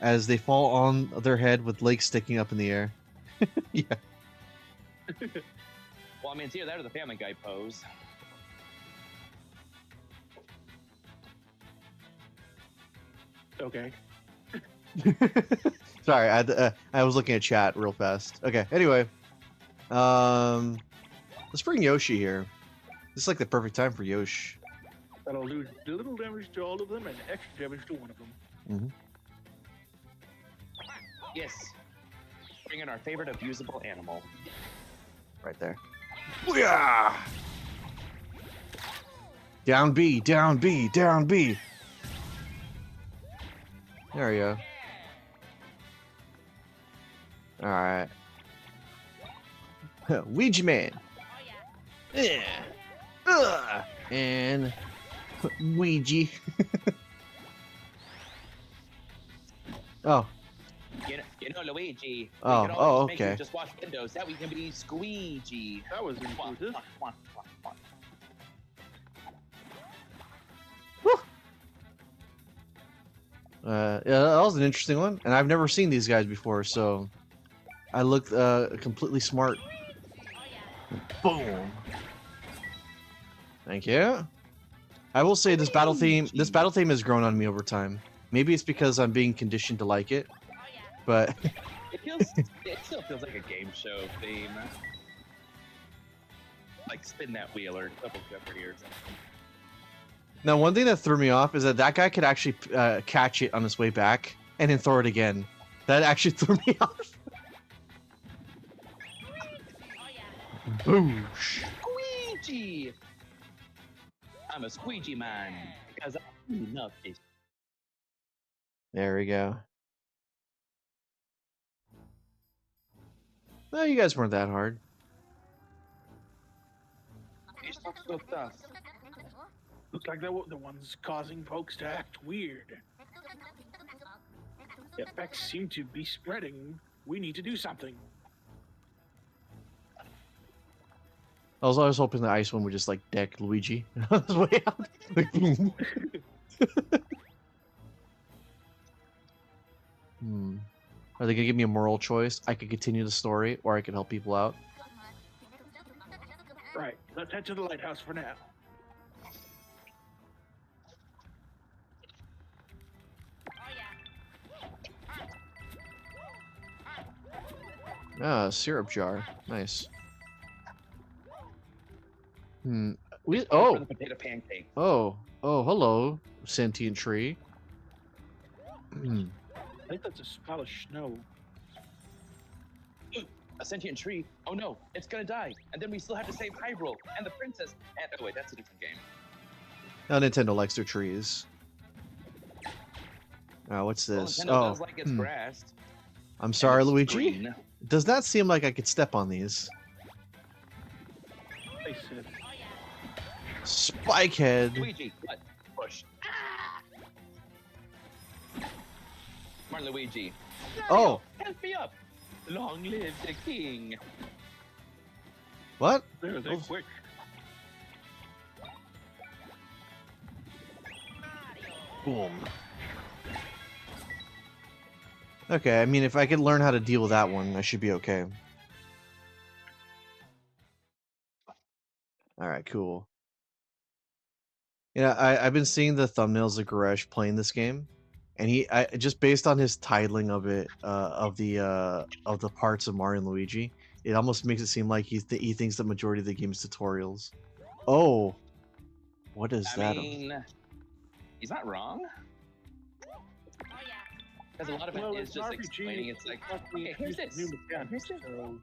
Speaker 1: as they fall on their head with legs sticking up in the air? Yeah.
Speaker 3: Well, I mean, it's either that or the Family Guy pose.
Speaker 2: Okay.
Speaker 1: Sorry, I was looking at chat real fast. Okay. Anyway, let's bring Yoshi here. This is like the perfect time for Yoshi.
Speaker 2: That'll do little damage to all of them and extra damage to one of them.
Speaker 3: Yes. Bring in our favorite abusable animal.
Speaker 1: Right there.
Speaker 4: Booyah!
Speaker 1: Down B, down B, down B. There we go. All right. Ouija man. Yeah. And Ouija. Oh.
Speaker 3: You know, Luigi.
Speaker 1: Oh,
Speaker 3: we could always
Speaker 1: oh,
Speaker 3: make you
Speaker 1: okay.
Speaker 3: just wash windows. That we can be squeegee.
Speaker 2: That was
Speaker 3: Mwah,
Speaker 2: intuitive.
Speaker 3: mwah, mwah, mwah, mwah.
Speaker 1: Yeah, that was an interesting one, and I've never seen these guys before, so I looked completely smart. Boom. Thank you. I will say this battle theme has grown on me over time. Maybe it's because I'm being conditioned to like it, but
Speaker 3: It still feels like a game show theme. Like spin that wheel or double jeopardy or something.
Speaker 1: Now, one thing that threw me off is that that guy could actually catch it on his way back and then throw it again. That actually threw me off. Boosh.
Speaker 3: Squeegee! I'm a squeegee man because I love this.
Speaker 1: There we go. No, you guys weren't that hard.
Speaker 3: It's not so tough.
Speaker 2: Looks like they're the ones causing folks to act weird. The effects seem to be spreading. We need to do something.
Speaker 1: I was hoping the ice one would just like deck Luigi on his way out. Like, boom. Are they gonna give me a moral choice? I could continue the story, or I could help people out.
Speaker 2: Right, let's head to the lighthouse for now.
Speaker 1: Ah, syrup jar. Nice. We
Speaker 3: For
Speaker 1: oh
Speaker 3: the potato pancake.
Speaker 1: oh hello, sentient tree.
Speaker 2: I think that's a pile of snow.
Speaker 3: A sentient tree. Oh no, it's gonna die. And then we still have to save Hyrule and the princess. And oh wait, that's a different game.
Speaker 1: Now Nintendo likes their trees. What's
Speaker 3: Well,
Speaker 1: this?
Speaker 3: Nintendo does like its grass.
Speaker 1: I'm
Speaker 3: and
Speaker 1: sorry,
Speaker 3: its
Speaker 1: Luigi.
Speaker 3: green.
Speaker 1: Does not seem like I could step on these.
Speaker 2: They said,
Speaker 1: Spikehead.
Speaker 3: Luigi, what? Push. Come on, Luigi.
Speaker 1: Oh,
Speaker 3: Help me up. Long live the king.
Speaker 1: what?
Speaker 2: they're quick.
Speaker 1: Boom. Okay, I mean, if I could learn how to deal with that one, I should be okay. Alright, cool. Yeah, I've been seeing the thumbnails of Goresh playing this game, and just based on his titling of it, of the parts of Mario and Luigi, it almost makes it seem like he thinks the majority of the game is tutorials. Oh, what is
Speaker 3: I
Speaker 1: that?
Speaker 3: mean, he's not wrong. Because a lot of it
Speaker 2: Well,
Speaker 3: is
Speaker 2: it's an
Speaker 3: just
Speaker 2: RPG,
Speaker 3: explaining. It's like, okay, here's this.
Speaker 2: new mechanics,
Speaker 3: Here's this.
Speaker 2: so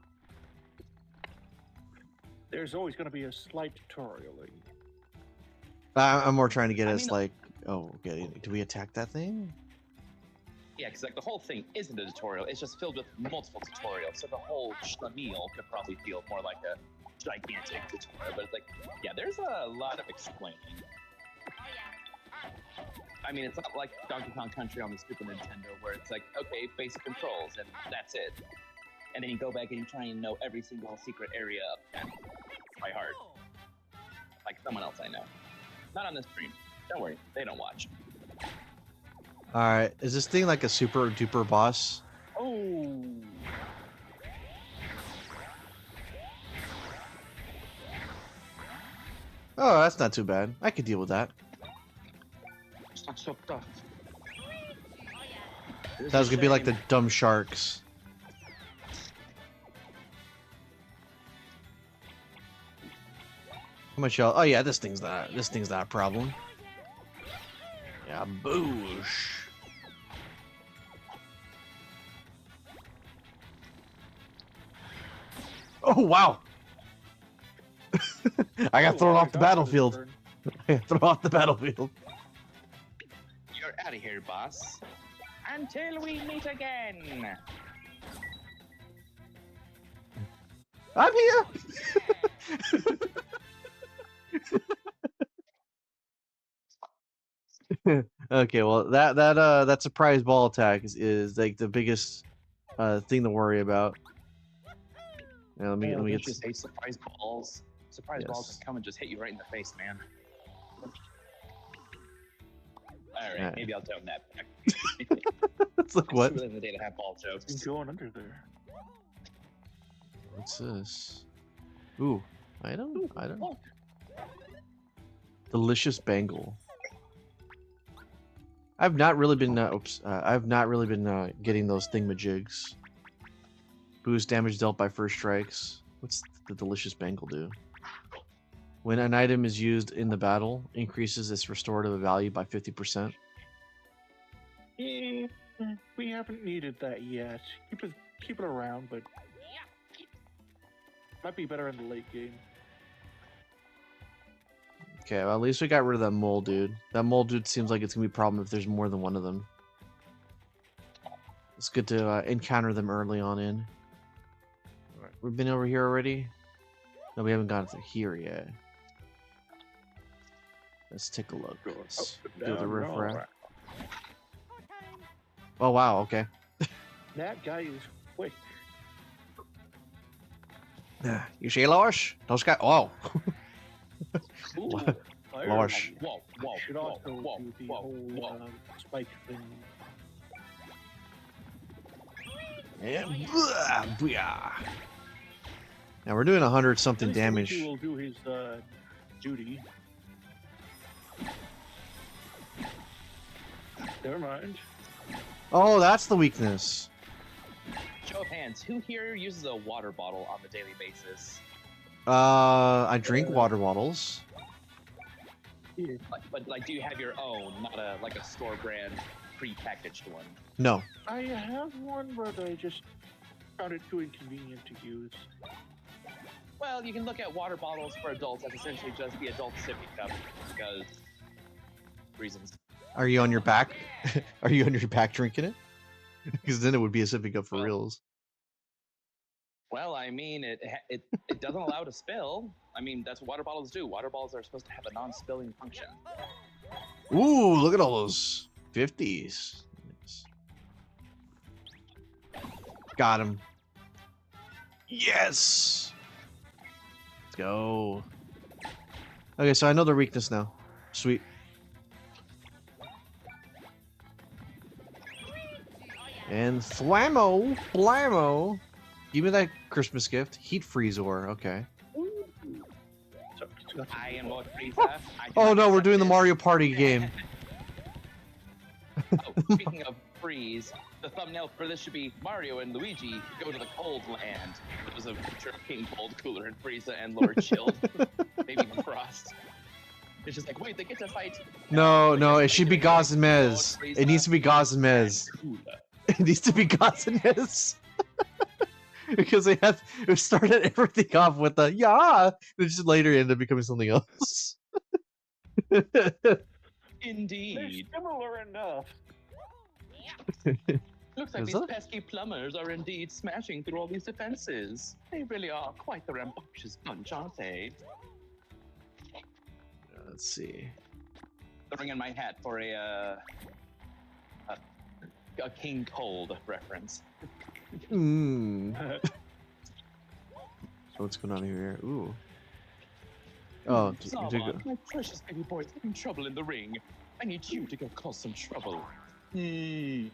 Speaker 2: there's always going to be a slight tutioring.
Speaker 1: I'm more trying to get
Speaker 3: I
Speaker 1: us
Speaker 3: mean,
Speaker 1: like, oh, okay, do we attack that thing?
Speaker 3: Yeah, because like the whole thing isn't a tutorial. It's just filled with multiple tutorials. So the whole schlemiel could probably feel more like a gigantic tutorial. But it's like, yeah, there's a lot of explaining. I mean, it's not like Donkey Kong Country on the Super Nintendo where it's like, okay, basic controls and that's it. And then you go back and you try and know every single secret area by heart. Like someone else I know. Not on this stream. Don't worry, they don't watch.
Speaker 1: Alright, is this thing like a super duper boss?
Speaker 2: Oh,
Speaker 1: Oh, that's not too bad. I could deal with that.
Speaker 3: It's not so tough.
Speaker 1: That was gonna be like the dumb sharks. How much y'all? Oh yeah, this thing's not a problem. Yeah, boosh. Oh wow! I got thrown off the battlefield. I got thrown off the battlefield.
Speaker 3: You're out of here, boss. Until we meet again.
Speaker 1: I'm here. Okay, well that surprise ball attack is like the biggest thing to worry about. Now, let me get
Speaker 3: just hate surprise balls. Surprise balls
Speaker 1: Yes.
Speaker 3: just come and just hit you right in the face, man. All right,
Speaker 1: Alright.
Speaker 3: maybe I'll tone that back.
Speaker 1: It's like what?
Speaker 3: It's really the day to have ball
Speaker 2: been
Speaker 3: jokes.
Speaker 2: going under there.
Speaker 1: What's this? Ooh, item? Item?
Speaker 3: Oh,
Speaker 1: Delicious bangle. I've not really been. I've not really been getting those thingamajigs. Boost damage dealt by first strikes. What's the delicious bangle do? When an item is used in the battle, increases its restorative value by 50%.
Speaker 2: We haven't needed that yet. Keep it around, but might be better in the late game.
Speaker 1: Okay, well, at least we got rid of that mole dude. That mole dude seems like it's gonna be a problem if there's more than one of them. It's good to encounter them early on in. Alright, we've been over here already? No, we haven't gotten to here yet. Let's take a look. Let's do the riffraff. Oh wow, okay.
Speaker 2: That guy is quick.
Speaker 1: You see, Lois? Those guys. Oh.
Speaker 3: Ooh,
Speaker 1: Lois.
Speaker 3: Whoa, whoa,
Speaker 2: Should
Speaker 3: whoa,
Speaker 2: also
Speaker 3: whoa,
Speaker 2: do the
Speaker 3: whoa,
Speaker 2: whole
Speaker 3: whoa.
Speaker 2: spike thing.
Speaker 1: Yeah. Booyah. Now we're doing 100 something damage.
Speaker 2: Luigi will do his duty. Never mind.
Speaker 1: Oh, that's the weakness.
Speaker 3: Show of hands, who here uses a water bottle on the daily basis?
Speaker 1: I drink water bottles.
Speaker 3: But do you have your own, not a store brand pre-packaged one?
Speaker 1: No.
Speaker 2: I have one, but I just found it too inconvenient to use.
Speaker 3: Well, you can look at water bottles for adults as essentially just the adult sippy cup because reasons.
Speaker 1: Are you on your back? Are you on your back drinking it? Because then it would be a sippy cup for reals.
Speaker 3: Well, I mean, it doesn't allow to spill. I mean, that's what water bottles do. Water bottles are supposed to have a non-spilling function.
Speaker 1: Ooh, look at all those 50s. Got him. Yes. Let's go. Okay, so I know their weakness now. Sweet. And Flammo, Blammo. Give me that Christmas gift. Heat freeze ore. Okay.
Speaker 3: I am Lord Frieza.
Speaker 1: Oh no, we're doing the Mario Party game.
Speaker 3: Oh, speaking of freeze, the thumbnail for this should be Mario and Luigi go to the cold land. There's a picture of King Cold, Cooler, and Frieza and Lord Chilled. Maybe even Frost. It's just like, wait, they get to fight.
Speaker 1: No, it should be Gaz and Mez. It needs to be Gaz and Mez. It needs to be Gaz and Mez. Because they started everything off with the yeah, and just later ended up becoming something else.
Speaker 3: Indeed.
Speaker 2: They're similar enough.
Speaker 3: Looks like
Speaker 1: Is
Speaker 3: these
Speaker 1: that?
Speaker 3: pesky plumbers are indeed smashing through all these defenses. They really are quite the rambunctious bunch, aren't they?
Speaker 1: Let's see.
Speaker 3: Throwing in my hat for a King Cold reference.
Speaker 1: So what's going on here? Ooh. Oh,
Speaker 3: Saban, my precious baby boy's having trouble in the ring. I need you to go cause some trouble.
Speaker 1: Can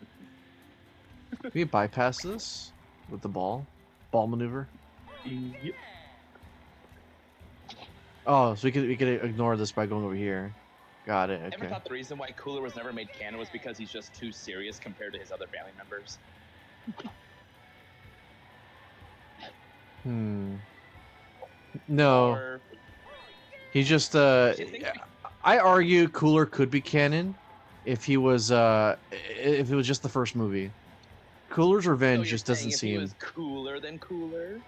Speaker 1: we bypass this with the ball maneuver?
Speaker 2: Yep.
Speaker 1: Oh, so we could ignore this by going over here. Got it.
Speaker 3: Ever
Speaker 1: Okay.
Speaker 3: thought the reason why Cooler was never made canon was because he's just too serious compared to his other family members?
Speaker 1: No,
Speaker 3: Or
Speaker 1: he's just
Speaker 3: do you think
Speaker 1: I argue Cooler could be canon if he was if it was just the first movie. Cooler's
Speaker 3: so
Speaker 1: Revenge
Speaker 3: you're
Speaker 1: just
Speaker 3: saying
Speaker 1: doesn't
Speaker 3: if he
Speaker 1: seem.
Speaker 3: was cooler than Cooler?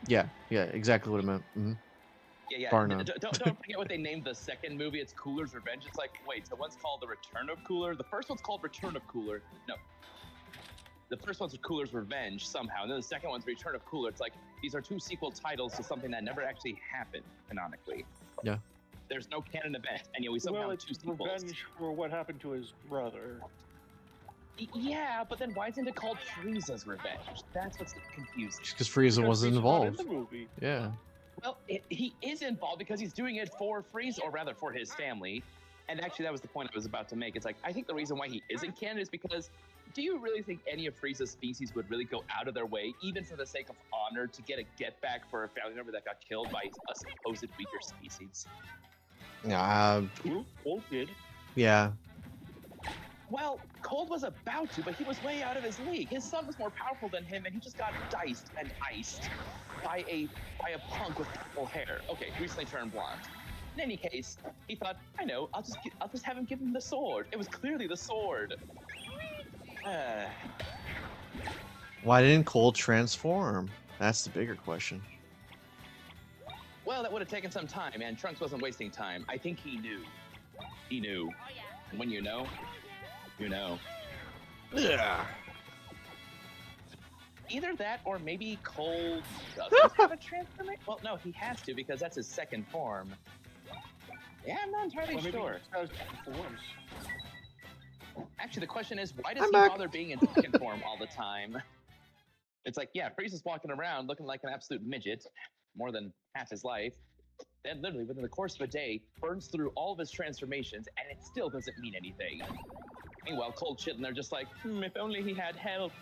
Speaker 1: Yeah, exactly what I meant.
Speaker 3: Yeah.
Speaker 1: Bar none.
Speaker 3: Don't forget what they named the second movie. It's Cooler's Revenge. It's like, wait, so one's called The Return of Cooler. The first one's called Return of Cooler. No. The first one's Cooler's Revenge somehow, and then the second one's Return of Cooler. It's like these are two sequel titles to something that never actually happened canonically.
Speaker 1: Yeah.
Speaker 3: There's no canon event, and yet we somehow
Speaker 2: Well,
Speaker 3: have
Speaker 2: it's
Speaker 3: two sequels.
Speaker 2: revenge for what happened to his brother.
Speaker 3: Yeah, but then why isn't it called Frieza's Revenge? That's what's confusing.
Speaker 1: Just because Frieza wasn't
Speaker 2: He's not in
Speaker 1: involved.
Speaker 2: the movie.
Speaker 1: Yeah.
Speaker 3: Well, he is involved because he's doing it for Frieza, or rather for his family. And actually, that was the point I was about to make. It's like, I think the reason why he isn't canon is because, do you really think any of Frieza's species would really go out of their way, even for the sake of honor, to get a get back for a family member that got killed by a supposed weaker species?
Speaker 1: Yeah.
Speaker 2: Wolf did.
Speaker 1: Yeah.
Speaker 3: Well, Cold was about to, but he was way out of his league. His son was more powerful than him, and he just got diced and iced by a punk with purple hair. Okay, recently turned blonde. In any case, he thought, I know, I'll just have him give him the sword. It was clearly the sword.
Speaker 1: Why didn't Cole transform? That's the bigger question.
Speaker 3: Well, that would have taken some time, and Trunks wasn't wasting time. I think he knew. He knew. And when you know, you know.
Speaker 4: Yeah.
Speaker 3: Either that, or maybe Cole doesn't have a transformation. Well, no, he has to because that's his second form. Yeah, I'm not entirely
Speaker 2: Well, maybe
Speaker 3: sure.
Speaker 2: he has different forms.
Speaker 3: Actually, the question is, why does
Speaker 1: I'm
Speaker 3: he
Speaker 1: back.
Speaker 3: bother being in second form all the time? It's like, yeah, Frieza's walking around looking like an absolute midget, more than half his life. Then literally within the course of a day, burns through all of his transformations, and it still doesn't mean anything. Meanwhile, Cold Shit, and they're just like, if only he had help.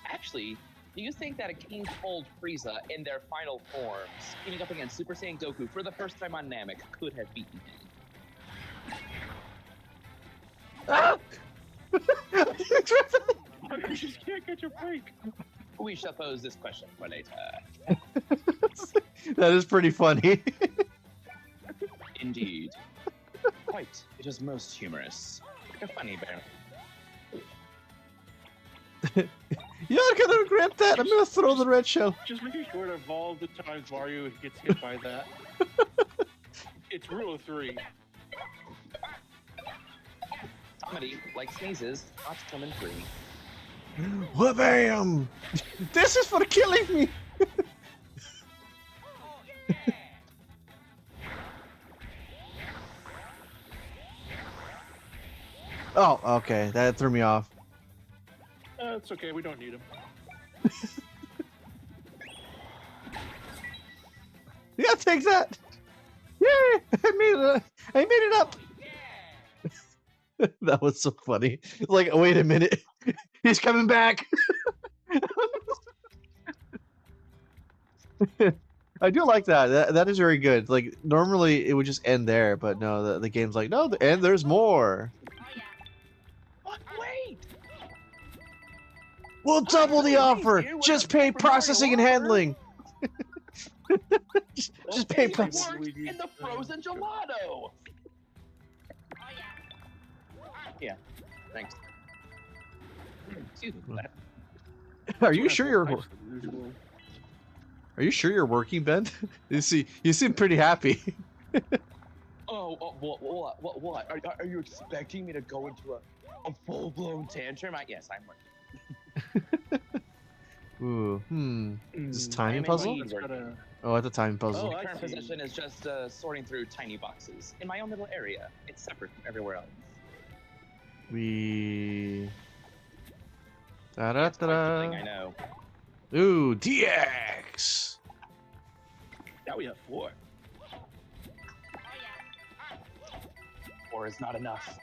Speaker 3: Actually, do you think that a King Cold Frieza in their final forms, teaming up against Super Saiyan Goku for the first time on Namek, could have beaten him?
Speaker 1: Ah!
Speaker 2: You just can't catch a break.
Speaker 3: We shall pose this question for later.
Speaker 1: That is pretty funny.
Speaker 3: Indeed. Quite. It is most humorous. Like a funny bear.
Speaker 1: You're gonna regret that. I'm gonna throw the red shell.
Speaker 2: Just making sure that of all the times Mario gets hit by that, it's rule of 3.
Speaker 3: Comedy, like sneezes, not coming free.
Speaker 1: Wha-bam! This is for killing me. Oh, okay. That threw me off.
Speaker 2: It's okay, we don't need him.
Speaker 1: Yeah, take that. Yay! I made it up. That was so funny. Like, wait a minute. He's coming back. I do like that. That is very good. Like, normally it would just end there, but no, the game's like, no, and there's more.
Speaker 3: What? Wait!
Speaker 1: We'll double the offer. Just pay processing and handling. just pay
Speaker 3: It
Speaker 1: processing.
Speaker 3: worked in the frozen gelato! Yeah, thanks. Excuse me for that.
Speaker 1: Are you sure you're working, Ben? You seem pretty happy.
Speaker 3: What? Are you expecting me to go into a full-blown tantrum? Yes, I'm working.
Speaker 1: Ooh, Is this timing
Speaker 3: I'm
Speaker 1: puzzle?
Speaker 3: indeed working.
Speaker 1: Oh, it's a timing puzzle.
Speaker 3: My
Speaker 2: I
Speaker 3: current
Speaker 2: see.
Speaker 3: position is just sorting through tiny boxes in my own little area. It's separate from everywhere else.
Speaker 1: We.
Speaker 3: That's quite the thing, I
Speaker 1: Da-da-da-da.
Speaker 3: know.
Speaker 1: Ooh, DX.
Speaker 2: Now we have 4.
Speaker 3: 4 is not enough.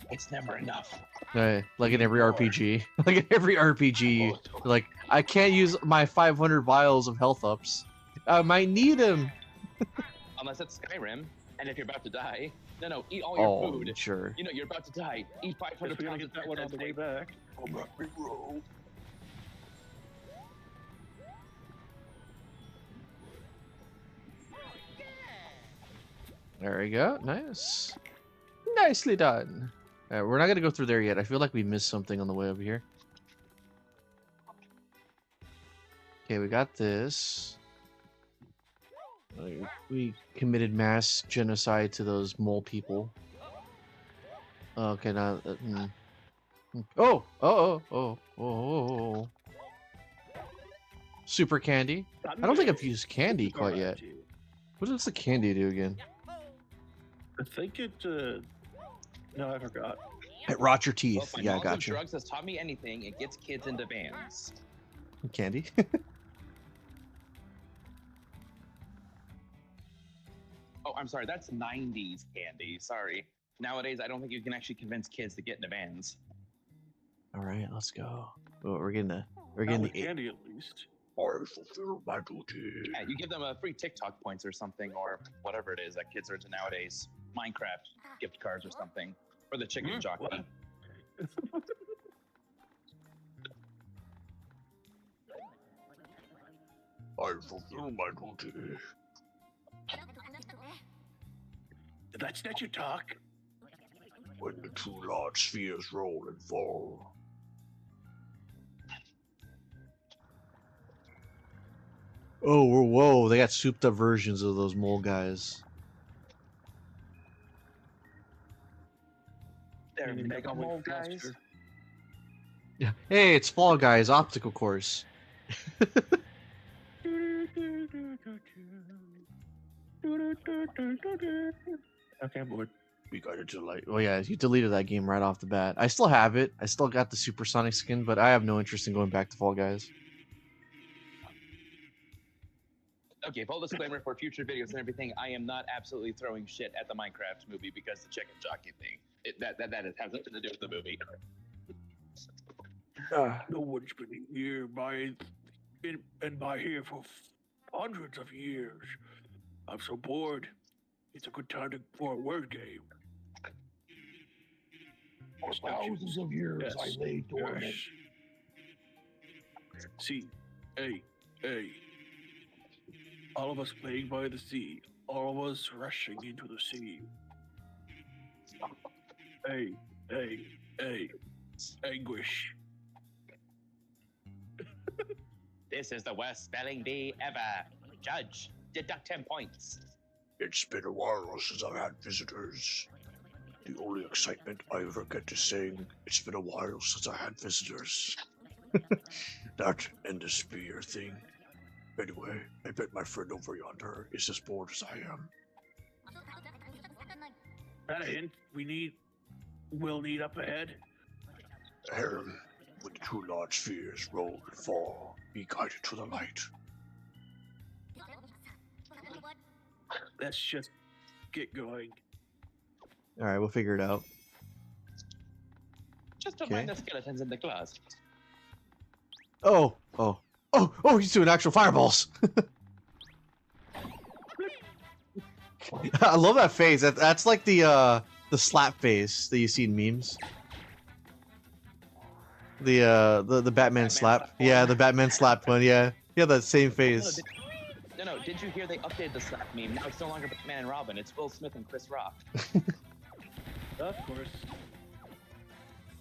Speaker 3: It's never enough.
Speaker 1: Like in every
Speaker 3: More.
Speaker 1: RPG. Like in every RPG. Like, I can't use my 500 vials of health ups. I might need them.
Speaker 3: Unless it's Skyrim, and if you're about to die, no, eat all your
Speaker 1: Oh,
Speaker 3: food.
Speaker 1: sure.
Speaker 3: You know you're about to die. Eat 500
Speaker 2: We're gonna
Speaker 3: pounds
Speaker 2: get
Speaker 3: of
Speaker 2: that one on the way back.
Speaker 1: There we go. Nice. Nicely done. Alright, we're not gonna go through there yet. I feel like we missed something on the way over here. Okay, we got this. We committed mass genocide to those mole people. Okay, now. Oh. Super candy. I don't think I've used candy quite yet. What does the candy do again?
Speaker 2: I think it. No, I forgot.
Speaker 1: It rots your
Speaker 3: Well,
Speaker 1: teeth.
Speaker 3: if my
Speaker 1: Yeah, I
Speaker 3: knowledge of
Speaker 1: got you.
Speaker 3: drugs has taught me anything, it gets kids into bands.
Speaker 1: Candy.
Speaker 3: Oh, I'm sorry, that's 90s candy. Sorry. Nowadays, I don't think you can actually convince kids to get into bands.
Speaker 1: All right, let's go. Oh, we're getting
Speaker 2: Not
Speaker 1: the
Speaker 2: with candy, at least.
Speaker 4: I fulfill my duty.
Speaker 3: Yeah, you give them a free TikTok points or something, or whatever it is that kids are into nowadays. Minecraft gift cards or something. Or the chicken jockey.
Speaker 2: What?
Speaker 4: I fulfill my duty.
Speaker 2: Let's let you talk.
Speaker 4: When the two large spheres roll and fall.
Speaker 1: Oh, whoa! They got souped up versions of those mole guys.
Speaker 3: They're
Speaker 2: And
Speaker 3: mega
Speaker 2: probably
Speaker 3: mole guys.
Speaker 2: faster.
Speaker 1: Yeah. Hey, it's Fall Guys obstacle course.
Speaker 2: Okay, I'm bored.
Speaker 4: Be guided to the light.
Speaker 1: Oh yeah, you deleted that game right off the bat. I still have it. I still got the Supersonic skin, but I have no interest in going back to Fall Guys.
Speaker 3: Okay, full disclaimer for future videos and everything, I am not absolutely throwing shit at the Minecraft movie because the chicken jockey thing. That has nothing to do with the movie.
Speaker 2: No one's been here by here for hundreds of years. I'm so bored. It's a good time for a word game.
Speaker 4: For thousands of years
Speaker 2: Yes.
Speaker 4: I lay dormant.
Speaker 2: Yes. C A A. All of us playing by the sea. All of us rushing into the sea. A anguish.
Speaker 3: This is the worst spelling bee ever. Judge, deduct 10 points.
Speaker 4: It's been a while since I've had visitors. The only excitement I ever get is saying, it's been a while since I had visitors. That and the spear thing. Anyway, I bet my friend over yonder is as bored as I am.
Speaker 2: That a hint? We'll need up ahead.
Speaker 4: When the two large spheres roll and fall, be guided to the light.
Speaker 2: Let's just get going.
Speaker 1: All right, we'll figure it out.
Speaker 3: Just don't mind the skeletons in the closet.
Speaker 1: Oh! He's doing actual fireballs. I love that face. That's like the slap face that you see in memes. The Batman slap. Yeah, the Batman slap one. Yeah, that same face.
Speaker 3: No, did you hear they updated the slap meme? Now it's no longer Batman and Robin, it's Will Smith and Chris Rock.
Speaker 2: Of course.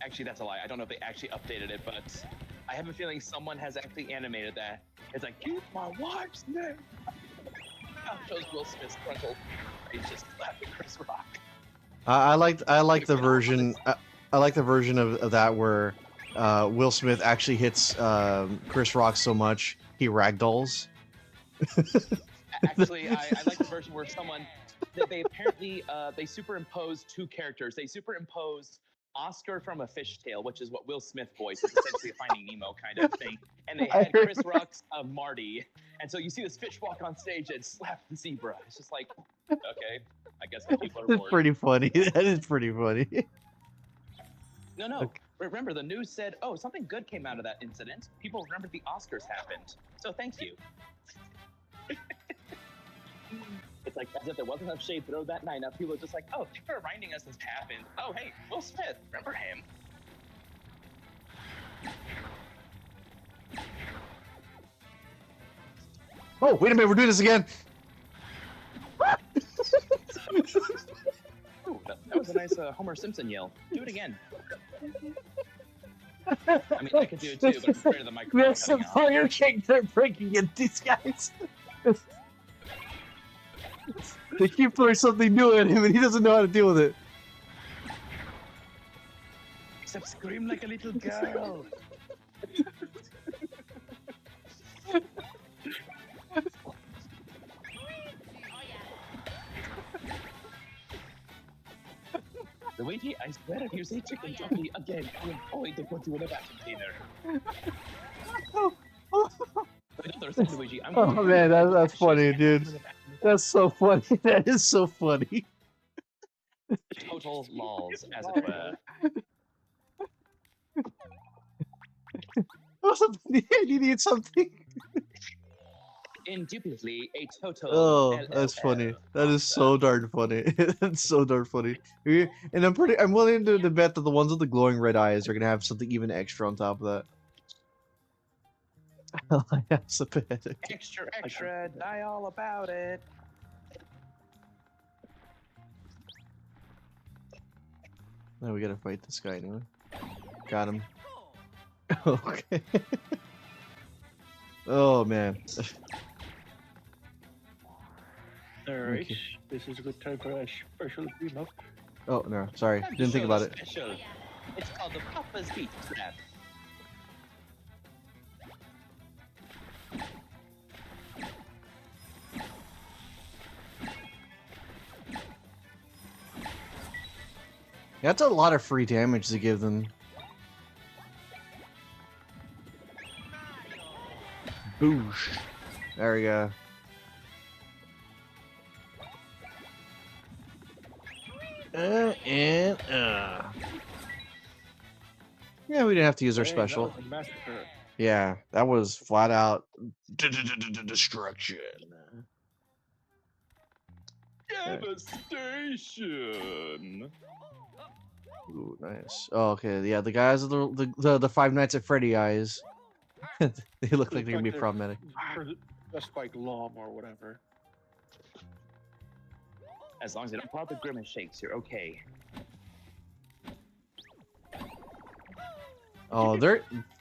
Speaker 3: Actually, that's a lie. I don't know if they actually updated it, but I have a feeling someone has actually animated that. It's like, keep my wife's name. Now it shows Will Smith's frontal. He's just slapping Chris Rock.
Speaker 1: I like the version. I like the version of that where Will Smith actually hits Chris Rock so much he ragdolls.
Speaker 3: Actually, I like the version where they apparently they superimposed two characters. They superimposed Oscar from A Fish Tale, which is what Will Smith voiced, it's essentially a Finding Nemo kind of thing. And they had Chris Rock's Marty. And so you see this fish walk on stage and slap the zebra. It's just like, okay, I guess the people are bored.
Speaker 1: It's pretty funny. That is pretty funny.
Speaker 3: No.
Speaker 1: Okay.
Speaker 3: Remember, the news said, oh, something good came out of that incident. People remembered the Oscars happened. So thank you. It's like as if there wasn't enough shade thrown that night. Now people are just like, oh, thanks for reminding us this happened. Oh, hey, Will Smith, remember him?
Speaker 1: Oh, wait a minute, we're doing this again.
Speaker 3: Ooh, that was a nice Homer Simpson yell. Do it again. I mean, I could do it too, but I'm afraid of the microphone.
Speaker 1: There's some fire cake they're breaking at these guys. They keep throwing something new at him and he doesn't know how to deal with it.
Speaker 3: Except scream like a little girl. Luigi, I swear if you say chicken jockey again, I am going to put you in a vacuum cleaner. Luigi,
Speaker 1: Oh man, that's funny, dude. That's so funny. That is so funny.
Speaker 3: Total lols, as it were.
Speaker 1: Oh, you need something.
Speaker 3: indubitably a total.
Speaker 1: Oh, that's
Speaker 3: LLL
Speaker 1: funny. That is
Speaker 3: pasta.
Speaker 1: so darn funny. That's so darn funny. And I'm willing to bet that the ones with the glowing red eyes are gonna have something even extra on top of that. I am so pathetic.
Speaker 3: Extra, extra, die all about it.
Speaker 1: Now we gotta fight this guy anyway. Got him. Okay. Oh man.
Speaker 2: Alright,
Speaker 1: Okay.
Speaker 2: this is a good time for a special team up.
Speaker 1: Oh no, sorry.
Speaker 3: Time to
Speaker 1: Didn't think
Speaker 3: show
Speaker 1: about
Speaker 3: the
Speaker 1: it.
Speaker 3: Special. It's called the Papa's Beat Trap.
Speaker 1: That's a lot of free damage to give them. Boosh. There we go. Yeah, we didn't have to use our
Speaker 2: Dang,
Speaker 1: special.
Speaker 2: That was a massacre.
Speaker 1: Yeah, that was flat out.
Speaker 4: Destruction.
Speaker 3: Devastation.
Speaker 1: Ooh, nice. Oh, okay. Yeah, the guys with the Five Nights at Freddy eyes. They look like they're gonna be problematic.
Speaker 2: Just like Lom or whatever.
Speaker 3: As long as they don't pop the grimace shakes, you're okay.
Speaker 1: Oh,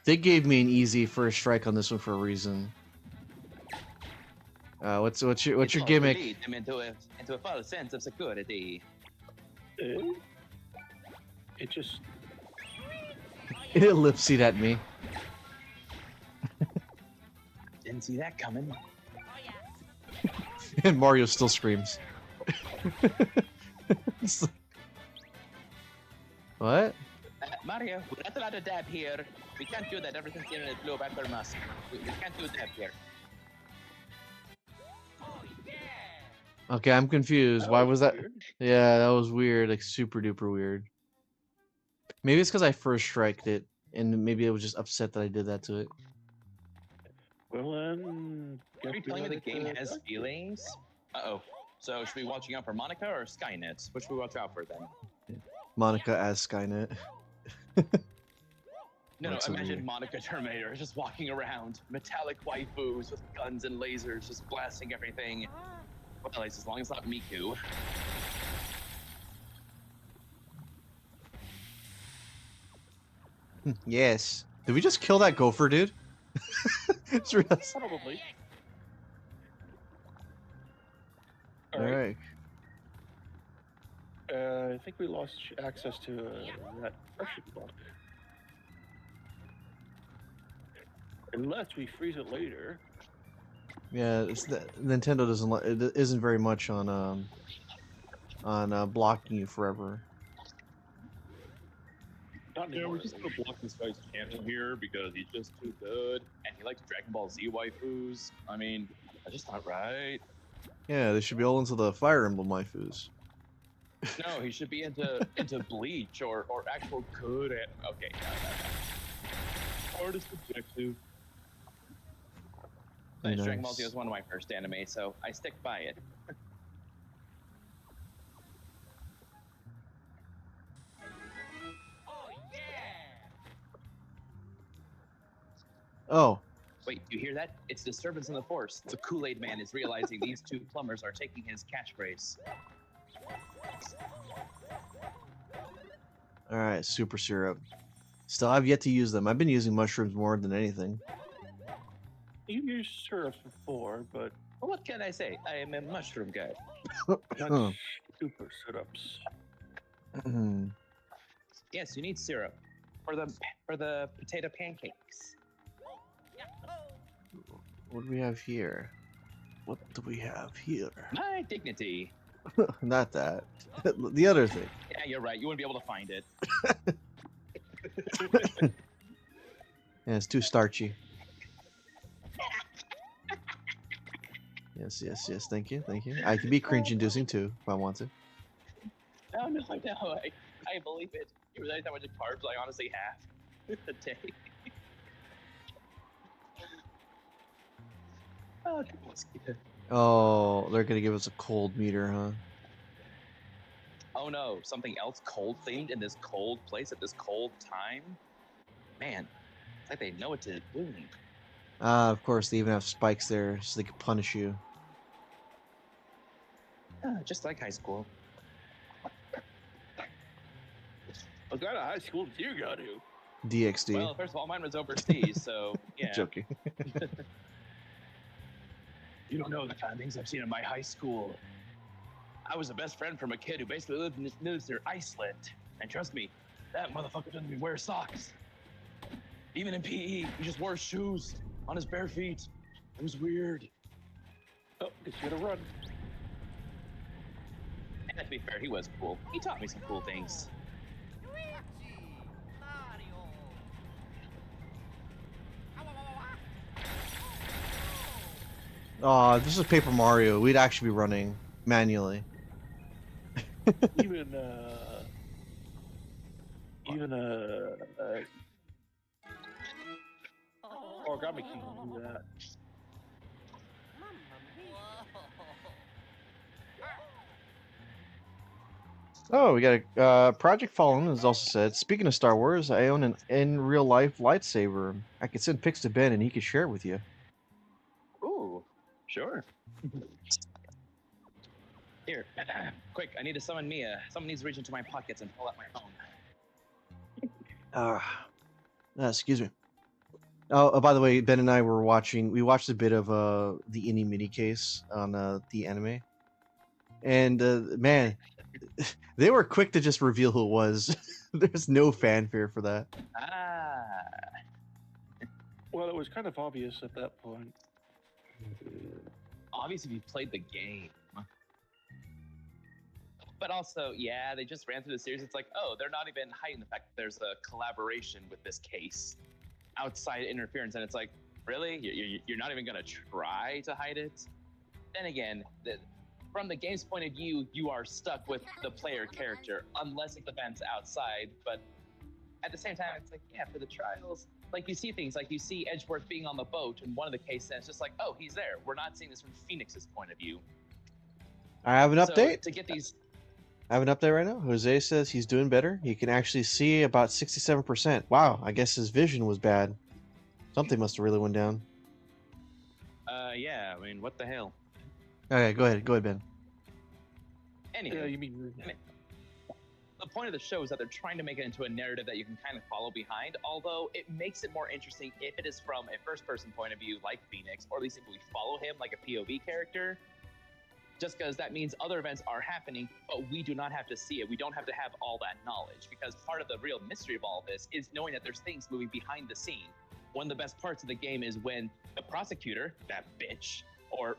Speaker 1: they gave me an easy first strike on this one for a reason. What's your
Speaker 3: It's all to
Speaker 1: gimmick?
Speaker 3: lead them into a false sense of security.
Speaker 2: Eh? It just
Speaker 1: It ellipsed at me.
Speaker 3: Didn't see that coming.
Speaker 1: And Mario still screams. It's like- what?
Speaker 3: Mario, we're not allowed to dab here. We can't do that. Everything's in a blue back mask. We can't do dab here.
Speaker 1: Okay, I'm confused. Why was that?
Speaker 2: weird.
Speaker 1: Yeah, that was weird. Like super duper weird. Maybe it's because I first striked it, and maybe it was just upset that I did that to it.
Speaker 2: Well,
Speaker 3: Are you telling me the game has feelings? Uh-oh. So should we be watching out for Monica or Skynet? Which should we watch out for then?
Speaker 1: Monica as Skynet.
Speaker 3: No,
Speaker 1: That's so
Speaker 3: imagine
Speaker 1: weird.
Speaker 3: Monica Terminator just walking around, metallic waifus with guns and lasers just blasting everything. Well, at least as long as it's not Miku.
Speaker 1: Yes. Did we just kill that gopher, dude? It's real.
Speaker 2: Probably.
Speaker 1: All
Speaker 2: Alright.
Speaker 1: right.
Speaker 2: I think we lost access to that pressure block. Unless we freeze it later.
Speaker 1: Yeah, it's Nintendo doesn't it isn't very much on blocking you forever.
Speaker 2: Not
Speaker 5: Yeah,
Speaker 2: anymore.
Speaker 5: we're just gonna block this guy's channel here because he's just too good.
Speaker 3: And he likes Dragon Ball Z waifus. I mean, that's just not right.
Speaker 1: Yeah, they should be all into the Fire Emblem waifus.
Speaker 3: No, he should be into Bleach or actual good at. Okay,
Speaker 5: Artist objective.
Speaker 3: Nice. Dragon Ball
Speaker 1: Nice.
Speaker 3: Z was one of my first anime, so I stick by it.
Speaker 1: Oh,
Speaker 3: Wait, do you hear that? It's disturbance in the force. The Kool-Aid Man is realizing these two plumbers are taking his catchphrase.
Speaker 1: all right, super syrup. Still, I've yet to use them. I've been using mushrooms more than anything.
Speaker 2: You used syrup before, but
Speaker 3: Well, what can I say? I am a mushroom guy.
Speaker 2: not
Speaker 1: Huh.
Speaker 2: super syrups.
Speaker 3: Yes, you need syrup for the potato pancakes.
Speaker 1: What do we have here? What do we have here?
Speaker 3: My dignity.
Speaker 1: Not that. The other thing.
Speaker 3: Yeah, you're right. You wouldn't be able to find it.
Speaker 1: Yeah, it's too starchy. Yes, yes, yes. Thank you, thank you. I can be cringe-inducing too, if I want to.
Speaker 3: No, I believe it. You realize how much carbs I honestly have a day. Oh,
Speaker 1: Oh, they're gonna give us a cold meter, huh?
Speaker 3: oh no, something else cold themed in this cold place at this cold time? Man, it's like they know what to do.
Speaker 1: Of course, they even have spikes there so they can punish you.
Speaker 3: Just like high school.
Speaker 2: What kind of high school did you go to?
Speaker 1: DXD.
Speaker 3: Well, first of all, mine was overseas, so yeah.
Speaker 1: Joking.
Speaker 3: You don't know the kind of things I've seen in my high school. I was the best friend from a kid who basically lives near Iceland. And trust me, that motherfucker doesn't even wear socks. Even in PE, he just wore shoes on his bare feet. It was weird.
Speaker 2: Oh, guess you gotta run.
Speaker 3: And to be fair, he was cool. He taught me some cool things.
Speaker 1: Oh, this is Paper Mario. We'd actually be running manually.
Speaker 2: Even Origami King can do that.
Speaker 1: Oh, we got a Project Fallen is also said. Speaking of Star Wars, I own an in real life lightsaber. I could send pics to Ben and he could share it with you.
Speaker 3: Ooh, sure. Here, quick, I need to summon Mia. Someone needs to reach into my pockets and pull out my phone.
Speaker 1: Excuse me. Oh, by the way, Ben and I were we watched a bit of the Indie mini case on the anime. And man, they were quick to just reveal who it was. There's no fanfare for that.
Speaker 3: Ah.
Speaker 2: Well, it was kind of obvious at that point.
Speaker 3: Obviously, if you played the game. But also, yeah, they just ran through the series. It's like, oh, they're not even hiding the fact that there's a collaboration with this case, outside interference, and it's like, really, you're not even gonna try to hide it. Then again, from the game's point of view, you are stuck with the player character unless it events outside. But at the same time, it's like, yeah, for the trials, like you see things like you see Edgeworth being on the boat in one of the cases, and it's just like, oh, he's there. We're not seeing this from Phoenix's point of view.
Speaker 1: I have an update.
Speaker 3: So to get these.
Speaker 1: I have an update right now. Jose says he's doing better. He can actually see about 67%. Wow, I guess his vision was bad. Something must have really went down.
Speaker 3: Yeah, I mean, what the hell?
Speaker 1: Okay, go ahead, Ben.
Speaker 3: Anyway,
Speaker 2: Yeah, you mean
Speaker 3: the point of the show is that they're trying to make it into a narrative that you can kind of follow behind, although it makes it more interesting if it is from a first-person point of view like Phoenix, or at least if we follow him like a POV character. Just because that means other events are happening, but we do not have to see it. We don't have to have all that knowledge, because part of the real mystery of all this is knowing that there's things moving behind the scene. One of the best parts of the game is when the prosecutor, that bitch, or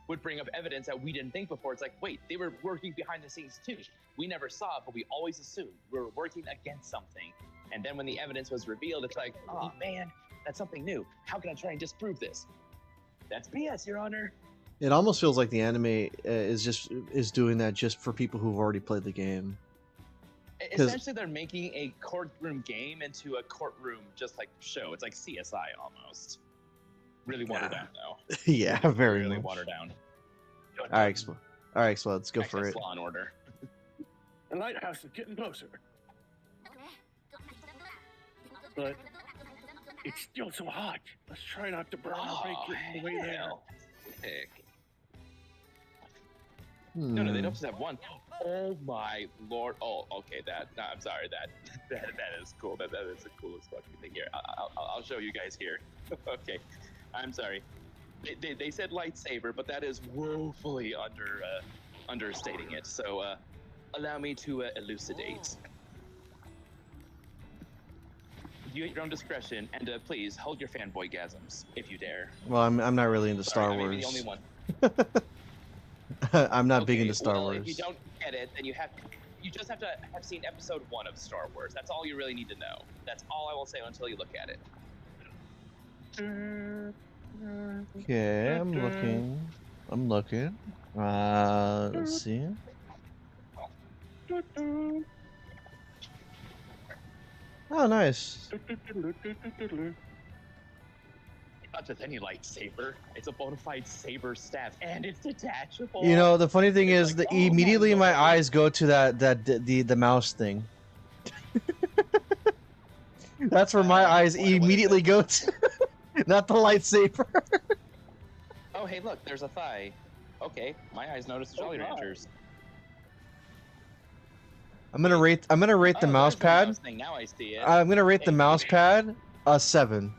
Speaker 3: would bring up evidence that we didn't think before. It's like, wait, they were working behind the scenes too. We never saw it, but we always assumed we were working against something. And then when the evidence was revealed, it's like, oh man, that's something new. How can I try and disprove this? That's BS, Your Honor.
Speaker 1: It almost feels like the anime is doing that just for people who've already played the game.
Speaker 3: Essentially, they're making a courtroom game into a courtroom just like show. It's like CSI almost. Really watered down, though.
Speaker 1: Yeah, very
Speaker 3: really
Speaker 1: much.
Speaker 3: watered down.
Speaker 1: All right, let's go for it.
Speaker 3: Law and Order.
Speaker 2: the lighthouse is getting closer, but it's still so hot. Let's try not to burn our bacon on the way there.
Speaker 3: Heck. No, they don't just have one. Oh my lord! Oh, okay. I'm sorry. That is cool. That is the coolest fucking thing here. I'll show you guys here. Okay, I'm sorry. They said lightsaber, but that is woefully understating it. So allow me to elucidate. You at your own discretion, and please hold your fanboy-gasms if you dare.
Speaker 1: Well, I'm not really into
Speaker 3: Sorry,
Speaker 1: Star
Speaker 3: I may
Speaker 1: Wars.
Speaker 3: be the only one.
Speaker 1: I'm not big
Speaker 3: Okay,
Speaker 1: into Star
Speaker 3: well,
Speaker 1: Wars.
Speaker 3: If you don't get it, then you just have to have seen episode 1 of Star Wars. That's all you really need to know. That's all I will say until you look at it.
Speaker 1: Okay, I'm looking. Let's see. Oh, nice.
Speaker 3: Not just any lightsaber. It's a bona fide saber staff, and it's detachable.
Speaker 1: You know, the funny thing
Speaker 3: It's
Speaker 1: is
Speaker 3: like,
Speaker 1: that
Speaker 3: oh my
Speaker 1: immediately my
Speaker 3: God.
Speaker 1: eyes go to the mouse thing. That's where my eyes
Speaker 3: what is
Speaker 1: immediately
Speaker 3: it?
Speaker 1: go to, not the lightsaber.
Speaker 3: Oh, hey, look, there's a thigh. Okay, my eyes noticed the Jolly
Speaker 2: God.
Speaker 3: Ranchers.
Speaker 1: I'm gonna rate the mouse
Speaker 3: there's the
Speaker 1: pad.
Speaker 3: mouse thing. Now I see it.
Speaker 1: I'm gonna rate the
Speaker 3: Hey,
Speaker 1: mouse pad a 7.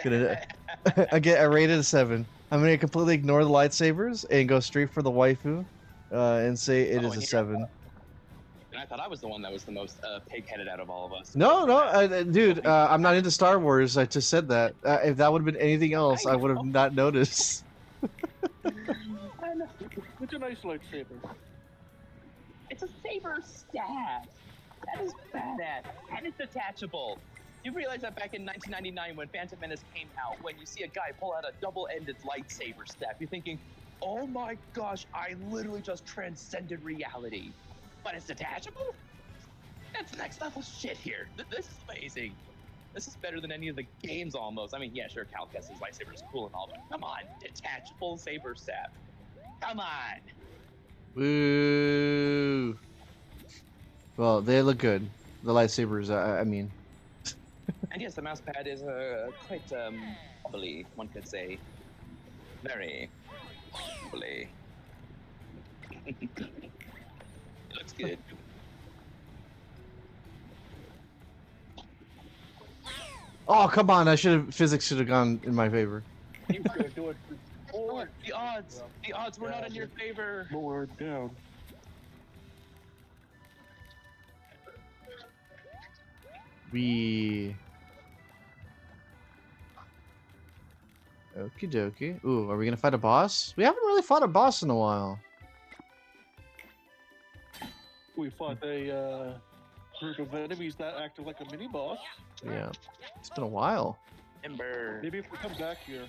Speaker 1: I rated a 7. I'm gonna completely ignore the lightsabers and go straight for the waifu, and say it
Speaker 3: Oh,
Speaker 1: is a
Speaker 3: and here-
Speaker 1: 7.
Speaker 3: And I thought I was the one that was the most pig-headed out of all of us.
Speaker 1: No, dude, I'm not into Star Wars. I just said that. If that would have been anything else, I would have not noticed.
Speaker 3: I know.
Speaker 2: It's a nice lightsaber.
Speaker 3: It's a saber staff. That is badass, and it's detachable. You realize that back in 1999 when Phantom Menace came out, when you see a guy pull out a double-ended lightsaber staff, you're thinking, oh my gosh, I literally just transcended reality. But it's detachable? That's next level shit here. This is amazing. This is better than any of the games almost. I mean, yeah, sure, Cal Kestis lightsaber is cool and all, but come on, detachable saber staff. Come on.
Speaker 1: Woo! Well, they look good. The lightsabers, I mean.
Speaker 3: And yes, the mouse pad is quite wobbly, one could say. Very wobbly. It looks good.
Speaker 1: Oh, come on! Physics should have gone in my favor.
Speaker 2: You could do it
Speaker 3: Oh, the odds were not in your favor.
Speaker 2: lower down.
Speaker 1: We. Okie dokie. Ooh, are we gonna fight a boss? We haven't really fought a boss in a while.
Speaker 2: We fought a group of enemies that acted like a mini boss.
Speaker 1: Yeah, it's been a while.
Speaker 3: Ember.
Speaker 2: Maybe if we come back here.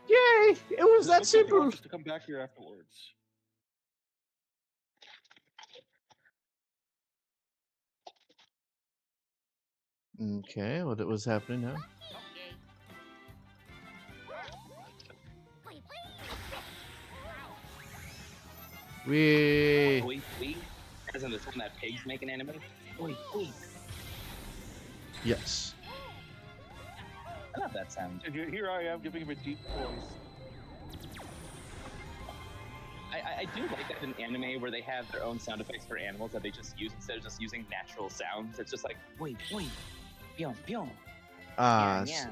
Speaker 1: Yay! It was that
Speaker 2: Looks like he
Speaker 1: simple.
Speaker 2: wants us to come back here afterwards.
Speaker 1: Okay, what was happening now? We.
Speaker 3: We? As in the one that pigs make an anime? We.
Speaker 1: Yes.
Speaker 3: I love that sound.
Speaker 2: And here I am giving him a deep voice.
Speaker 3: I do like that in anime where they have their own sound effects for animals that they just use instead of just using natural sounds. It's just like, wait, pion, pion. Yeah.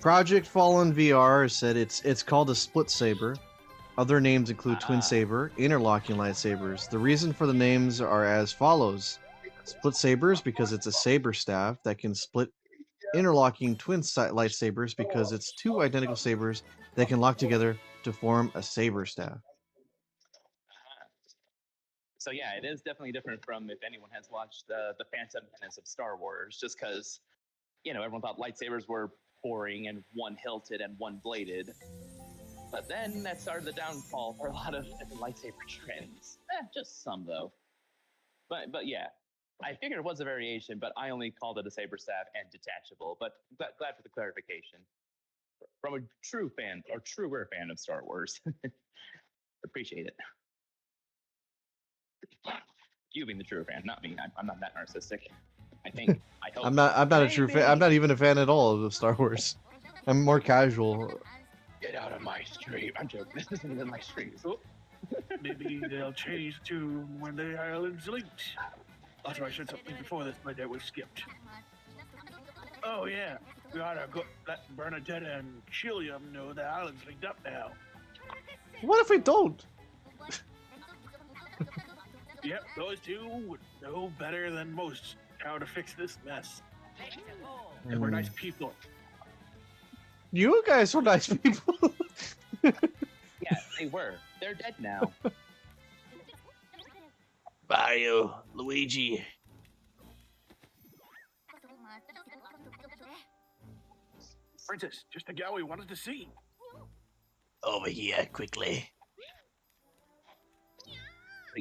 Speaker 1: Project Fallen VR said it's called a split saber. Other names include twin saber, interlocking lightsabers. The reason for the names are as follows: split sabers because it's a saber staff that can split. Interlocking twin lightsabers because it's two identical sabers that can lock together to form a saber staff.
Speaker 3: So yeah, it is definitely different from if anyone has watched the Phantom Menace of Star Wars, just because, you know, everyone thought lightsabers were boring and one hilted and one bladed. But then that started the downfall for a lot of different lightsaber trends. Just some though. But yeah, I figured it was a variation, but I only called it a saber staff and detachable. But glad for the clarification from a true fan or truer fan of Star Wars. Appreciate it. You being the true fan, not me. I'm not that narcissistic. I think. I hope.
Speaker 1: I'm not a true fan. I'm not even a fan at all of Star Wars. I'm more casual.
Speaker 3: Get out of my stream. I'm joking. This isn't even my stream.
Speaker 2: Maybe they'll change to when the island's linked. Also, I said something before this, but that was skipped. Oh yeah, we oughta go let Bernadette and Chilium know the island's linked up now.
Speaker 1: What if we don't?
Speaker 2: Yep, those two would know better than most how to fix this mess. And we're nice people.
Speaker 1: You guys were nice people.
Speaker 3: Yeah, they were. They're dead now.
Speaker 4: Mario, Luigi.
Speaker 2: Princess, just the gal we wanted to see.
Speaker 4: Over here, quickly.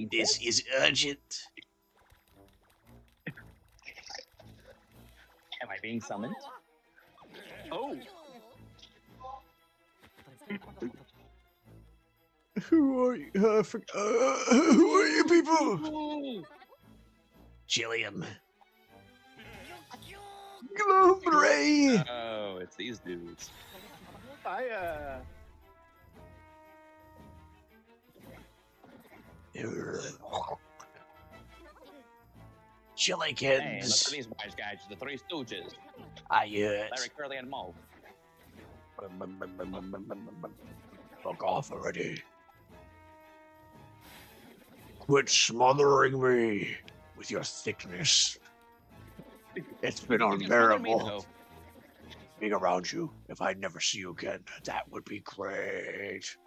Speaker 4: This is urgent.
Speaker 3: Am I being summoned?
Speaker 2: Oh,
Speaker 4: Who are you? Who are you people?
Speaker 1: Chillium.
Speaker 4: Glumbre!
Speaker 3: Oh, it's these dudes.
Speaker 2: I
Speaker 4: Chili
Speaker 3: Hey, look
Speaker 4: kids.
Speaker 3: at these wise guys, the Three Stooges.
Speaker 4: I
Speaker 3: Larry, Curly, and Moe.
Speaker 4: Fuck off already. Quit smothering me with your thickness. It's been
Speaker 3: You can smother me,
Speaker 4: unbearable
Speaker 3: though.
Speaker 4: being around you. If I never see you again, that would be great.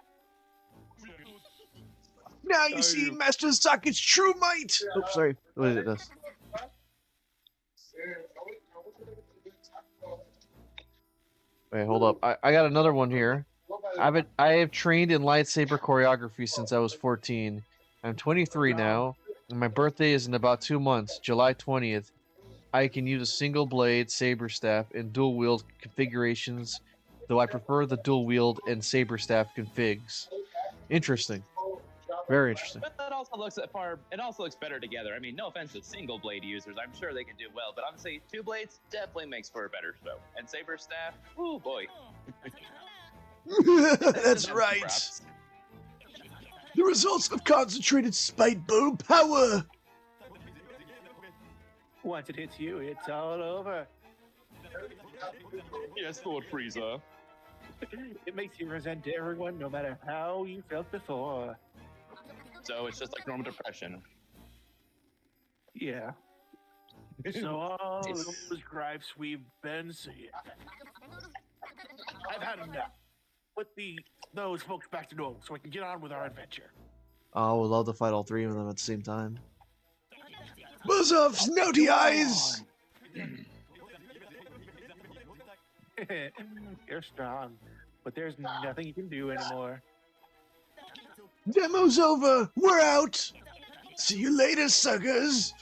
Speaker 4: Now you see, Master Socket's true might.
Speaker 1: Oops, sorry. What is it? This. Wait, hold up. I got another one here. I have trained in lightsaber choreography since I was 14. I'm 23 now, and my birthday is in about 2 months, July 20th. I can use a single blade saber staff in dual wield configurations, though I prefer the dual wield and saber staff configs. Interesting. Very interesting.
Speaker 3: But that also looks at far. It also looks better together. I mean, no offense to single blade users, I'm sure they can do well. But honestly, 2 blades definitely makes for a better show. And saber staff, oh boy.
Speaker 4: That's right.
Speaker 3: Props.
Speaker 4: The results of concentrated spite bow power.
Speaker 2: once it hits you, it's all over.
Speaker 5: Yes, Lord Frieza.
Speaker 2: It makes you resent everyone, no matter how you felt before.
Speaker 3: So it's just like normal depression.
Speaker 2: Yeah. So all
Speaker 3: It's-
Speaker 2: those gripes we've been seeing, I've had enough. Put those folks back to normal so I can get on with our adventure.
Speaker 1: Oh, I would love to fight all 3 of them at the same time.
Speaker 4: Buzz off, snouty eyes.
Speaker 2: You're strong, but there's nothing you can do anymore.
Speaker 4: Demo's over. We're out. See you later, suckers.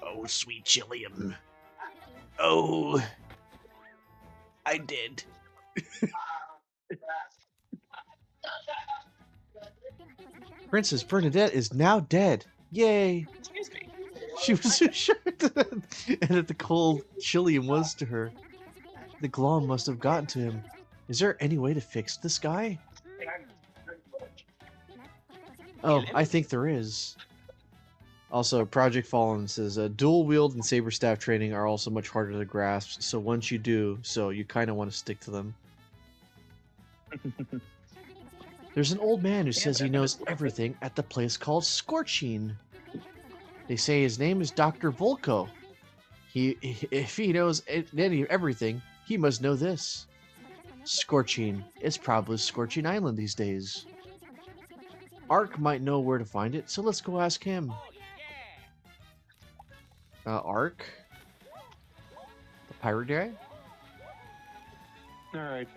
Speaker 4: Oh, sweet Chillium. Oh, I did.
Speaker 1: Princess Bernadette is now dead. Yay!
Speaker 3: Excuse me.
Speaker 1: She was so shocked and that the cold Chillium was to her. The Glom must have gotten to him. Is there any way to fix this guy? Oh, I think there is. Also, Project Fallen says dual wield and saber staff training are also much harder to grasp, so once you do, you kind of want to stick to them. There's an old man who says he knows everything at the place called Scorching. They say his name is Dr. Volko. If he knows everything, he must know this. Scorching. It's probably Scorching Island these days. Ark might know where to find it, so let's go ask him. Ark? The pirate guy?
Speaker 2: Alright,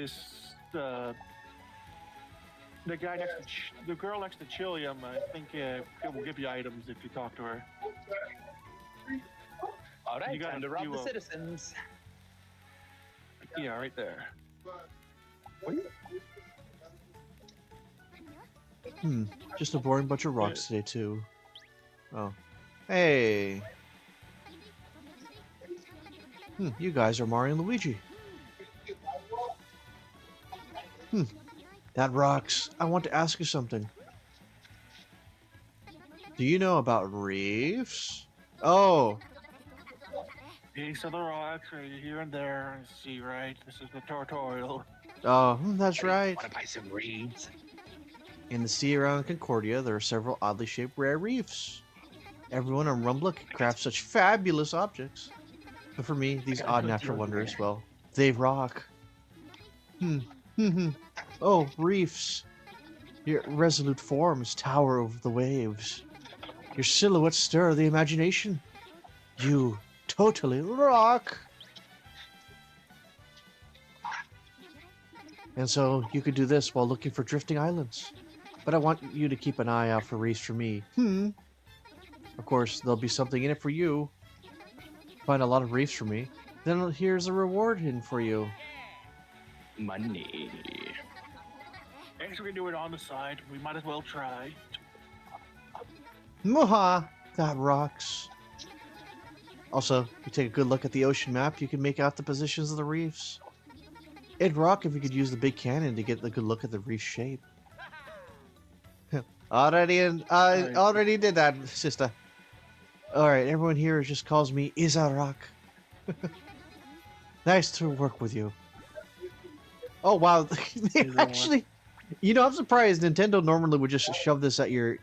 Speaker 2: the guy next to the girl next to Chillium, I think it will give you items if you talk to her.
Speaker 3: All right,
Speaker 2: You got
Speaker 3: time to
Speaker 2: a
Speaker 3: rob
Speaker 2: few,
Speaker 3: the citizens.
Speaker 2: Yeah, right there.
Speaker 1: Just a boring bunch of rocks today, too. Oh. Hey! You guys are Mario and Luigi. That rocks. I want to ask you something. Do you know about reefs? Oh,
Speaker 2: Piece of the rocks right here and there. See, right? This is the tutorial.
Speaker 1: that's right.
Speaker 3: Want to buy some reeds?
Speaker 1: In the sea around Concordia, there are several oddly shaped rare reefs. Everyone on Rumbla can craft such fabulous objects. But for me, these odd natural wonders, well, they rock. Oh, reefs. Your resolute forms tower over the waves. Your silhouettes stir the imagination. You totally rock. And so you could do this while looking for drifting islands. but I want you to keep an eye out for reefs for me. Of course, there'll be something in it for you. Find a lot of reefs for me. Then here's a reward in for you.
Speaker 3: Money.
Speaker 2: I guess we can do it on the side. We might as well try.
Speaker 1: Muha! That rocks. Also, if you take a good look at the ocean map, you can make out the positions of the reefs. It'd rock if you could use the big cannon to get a good look at the reef shape. Already did that, sister. Alright, everyone here just calls me Isaac. Nice to work with you. Oh wow, they actually... You know, I'm surprised Nintendo normally would just shove this at your...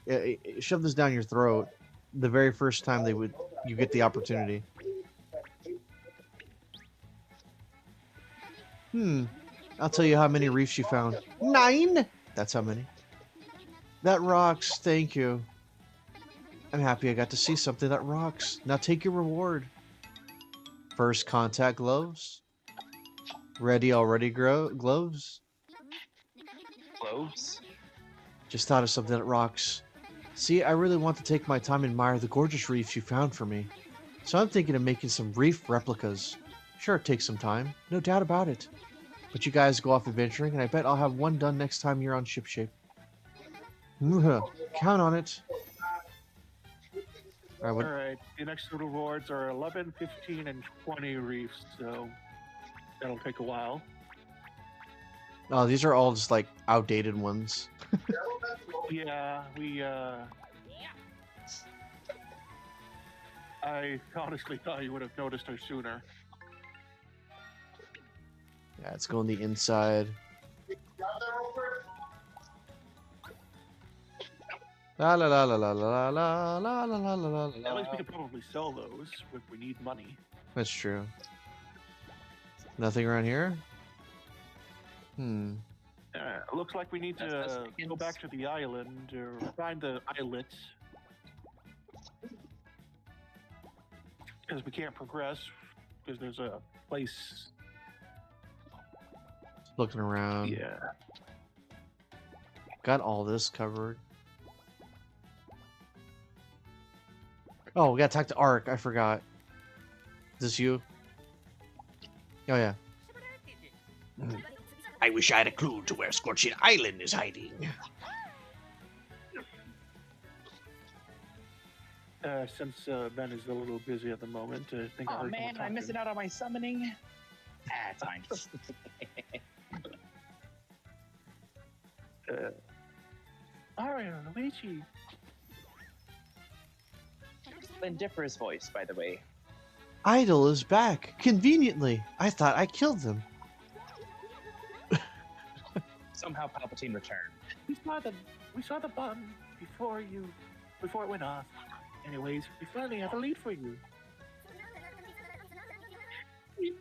Speaker 1: shove this down your throat the very first time you get the opportunity. I'll tell you how many reefs you found. 9! That's how many. That rocks, thank you. I'm happy I got to see something that rocks. Now take your reward. First contact gloves. Ready already gloves.
Speaker 3: Cloves.
Speaker 1: Just thought of something that rocks. See, I really want to take my time and admire the gorgeous reefs you found for me. So I'm thinking of making some reef replicas. Sure, it takes some time, no doubt about it. But you guys go off adventuring, and I bet I'll have one done next time you're on shipshape. Count on it.
Speaker 2: All right, the next two rewards are 11, 15, and 20 reefs, so that'll take a while.
Speaker 1: Oh, these are all just like outdated ones.
Speaker 2: Yeah, I honestly thought you would have noticed her sooner.
Speaker 1: Yeah, let's go on the inside. La la la la la la la la la la la la.
Speaker 2: At least we could probably sell those if we need money.
Speaker 1: That's true. Nothing around here?
Speaker 2: Looks like we need to go back to the island or find the islets. Because we can't progress because there's a place.
Speaker 1: Looking around.
Speaker 2: Yeah.
Speaker 1: Got all this covered. Oh, we gotta talk to Ark. I forgot. Is this you? Oh, yeah.
Speaker 4: I wish I had a clue to where Scorching Island is hiding.
Speaker 2: Since Ben is a little busy at the moment, I think I
Speaker 3: Oh
Speaker 2: heard
Speaker 3: man,
Speaker 2: someone
Speaker 3: I'm missing
Speaker 2: talking.
Speaker 3: out on my summoning. It's fine.
Speaker 2: Mario, Luigi.
Speaker 3: Splendiferous voice, by the way.
Speaker 1: Idol is back. Conveniently. I thought I killed them.
Speaker 3: Somehow Palpatine returned.
Speaker 2: We saw the button before it went off. Anyways, we finally have a lead for you. We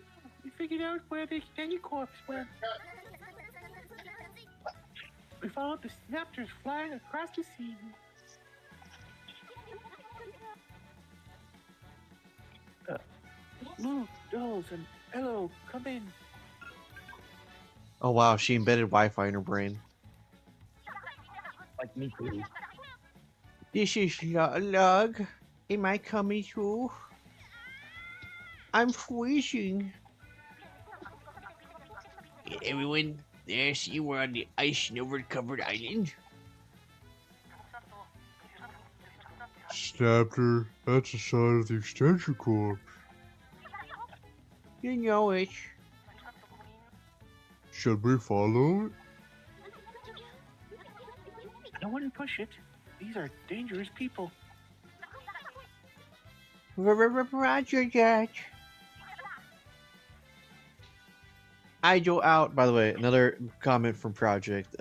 Speaker 2: figured out where the candy corpse went. We followed the snapters flying across the sea. Luke, Dolls, and Hello, come in.
Speaker 1: Oh, wow. She embedded Wi-Fi in her brain.
Speaker 3: Like me too.
Speaker 1: This is Lug. Am I coming through? I'm freezing.
Speaker 4: Everyone, there, see, we're on the ice-snow-covered island.
Speaker 6: Snapter, that's the sign of the extension cord.
Speaker 1: You know it.
Speaker 6: Should we follow it?
Speaker 2: I don't want to push it. These are dangerous people.
Speaker 1: Roger that. Idol out. By the way, another comment from Project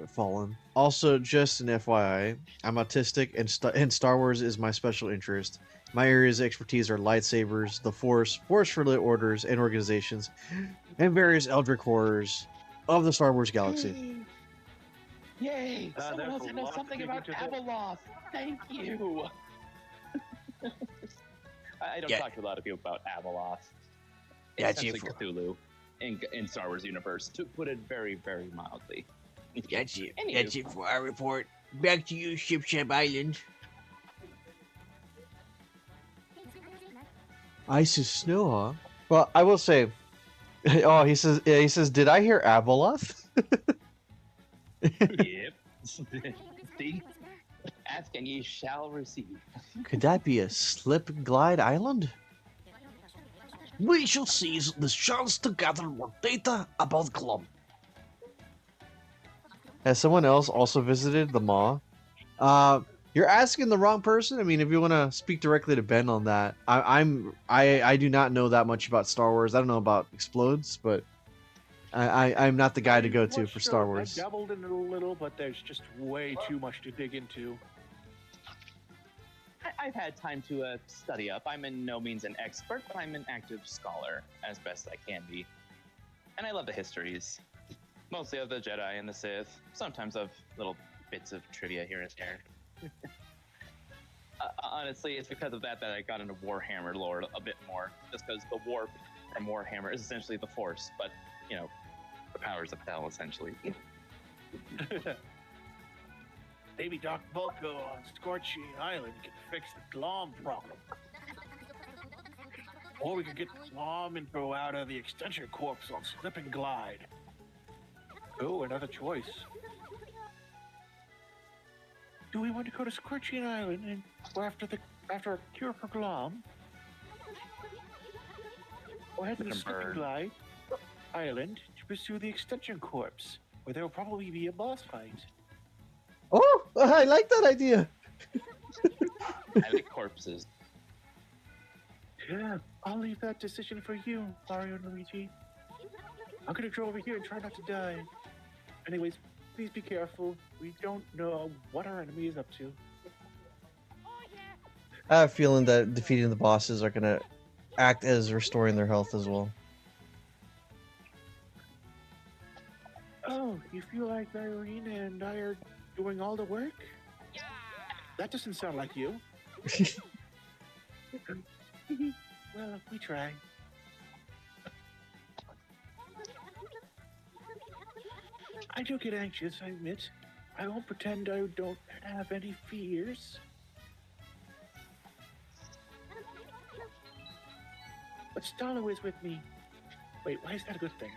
Speaker 1: Fallen. Also, just an FYI, I'm autistic, and Star Wars is my special interest. My areas of expertise are lightsabers, the Force, Force-related orders and organizations, and various eldritch horrors of the Star Wars galaxy.
Speaker 3: Yay! Someone
Speaker 2: there's
Speaker 3: else
Speaker 2: a
Speaker 3: knows
Speaker 2: lot
Speaker 3: something
Speaker 2: to
Speaker 3: about
Speaker 2: dig into
Speaker 3: Abeloth. Thank you. I don't
Speaker 4: Yeah.
Speaker 3: talk to a lot of people about Abeloth.
Speaker 4: That's
Speaker 3: It's
Speaker 4: you
Speaker 3: essentially Cthulhu in Star Wars universe, to put it very, very mildly.
Speaker 4: That's it.
Speaker 3: Anywho.
Speaker 4: That's it for our report. Back to you, Ship Island.
Speaker 1: Ice is snow, huh? Well, I will say. Oh, he says. Yeah, he says. Did I hear Abeloth?
Speaker 3: Yep. See? Ask and ye shall receive.
Speaker 1: Could that be a slip glide island?
Speaker 4: We shall seize this chance to gather more data about Glum.
Speaker 1: Has someone else also visited the Maw? You're asking the wrong person. I mean, if you want to speak directly to Ben on that, I do not know that much about Star Wars. I don't know about Explodes, but I'm not the guy to go to for Star Wars.
Speaker 2: I dabbled in it a little, but there's just way too much to dig into.
Speaker 3: I've had time to study up. I'm in no means an expert, but I'm an active scholar, as best I can be. And I love the histories. Mostly of the Jedi and the Sith, sometimes of little bits of trivia here and there. Honestly, it's because of that I got into Warhammer lore a bit more, just because the warp from Warhammer is essentially the Force, but, you know, the powers of hell, essentially.
Speaker 2: Maybe Doc Vulko on Scorching Island can fix the Glom problem. Or we could get Glom info out of the Extension Corps on Slip and Glide. Oh, another choice. Do we want to go to Scorching Island and go after a cure for Glom? Or head to the Slip and Glide Island to pursue the Extension Corps, where there will probably be a boss fight.
Speaker 1: Oh, I like that idea.
Speaker 3: I like corpses.
Speaker 2: Yeah, I'll leave that decision for you, Mario and Luigi. I'm gonna go over here and try not to die. Anyways, please be careful. We don't know what our enemy is up to.
Speaker 1: I have a feeling that defeating the bosses are gonna act as restoring their health as well.
Speaker 2: Oh, you feel like Irene and I are doing all the work? That doesn't sound like you. Well, we try. I do get anxious, I admit. I won't pretend I don't have any fears. But Stalo is with me. Wait, why is that a good thing?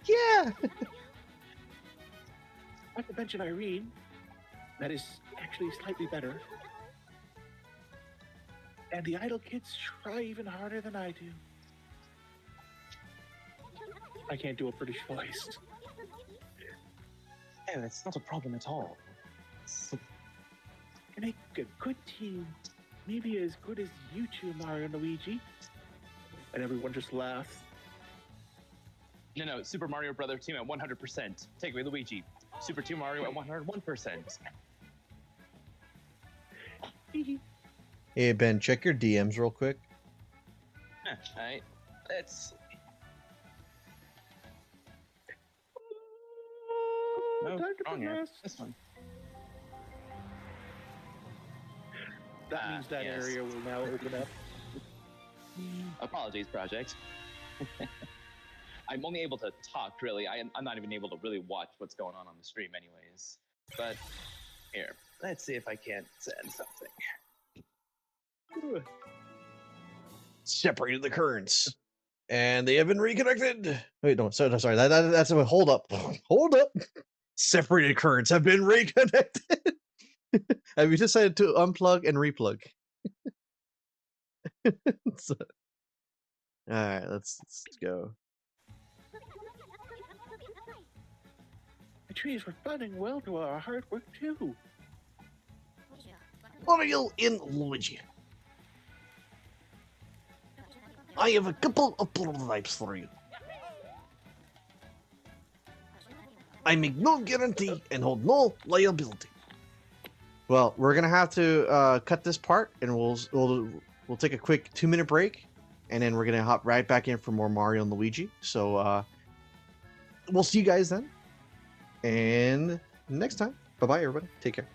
Speaker 1: Yeah.
Speaker 2: Not to mention Irene. That is actually slightly better. And the idle kids try even harder than I do. I can't do a British voice.
Speaker 3: Yeah, that's not a problem at all.
Speaker 2: I make a good team. Maybe as good as you two, Mario and Luigi. And everyone just laughs.
Speaker 3: No, Super Mario Brother team at 100%. Take away Luigi. Super Team Mario at 101%.
Speaker 1: Hey Ben, check your DMs real quick.
Speaker 3: Alright, let's... No,
Speaker 2: Time to
Speaker 3: wrong here.
Speaker 2: progress.
Speaker 3: This one.
Speaker 2: That means that
Speaker 3: yes.
Speaker 2: area will now open up.
Speaker 3: Apologies, Project. I'm only able to talk, really. I'm not even able to really watch what's going on the stream anyways. But, here, let's see if I can't send something.
Speaker 1: Separated the currents, and they have been reconnected. Wait, no, sorry. That's a hold up. Hold up. Separated currents have been reconnected. Have you decided to unplug and replug? So, all right, let's go.
Speaker 2: The trees were responding well to our hard work too.
Speaker 4: Mario and Luigi. I have a couple of prototypes for you. I make no guarantee and hold no liability.
Speaker 1: Well, we're gonna have to cut this part, and we'll take a quick 2-minute break, and then we're gonna hop right back in for more Mario and Luigi. So we'll see you guys then, and next time. Bye bye, everybody. Take care.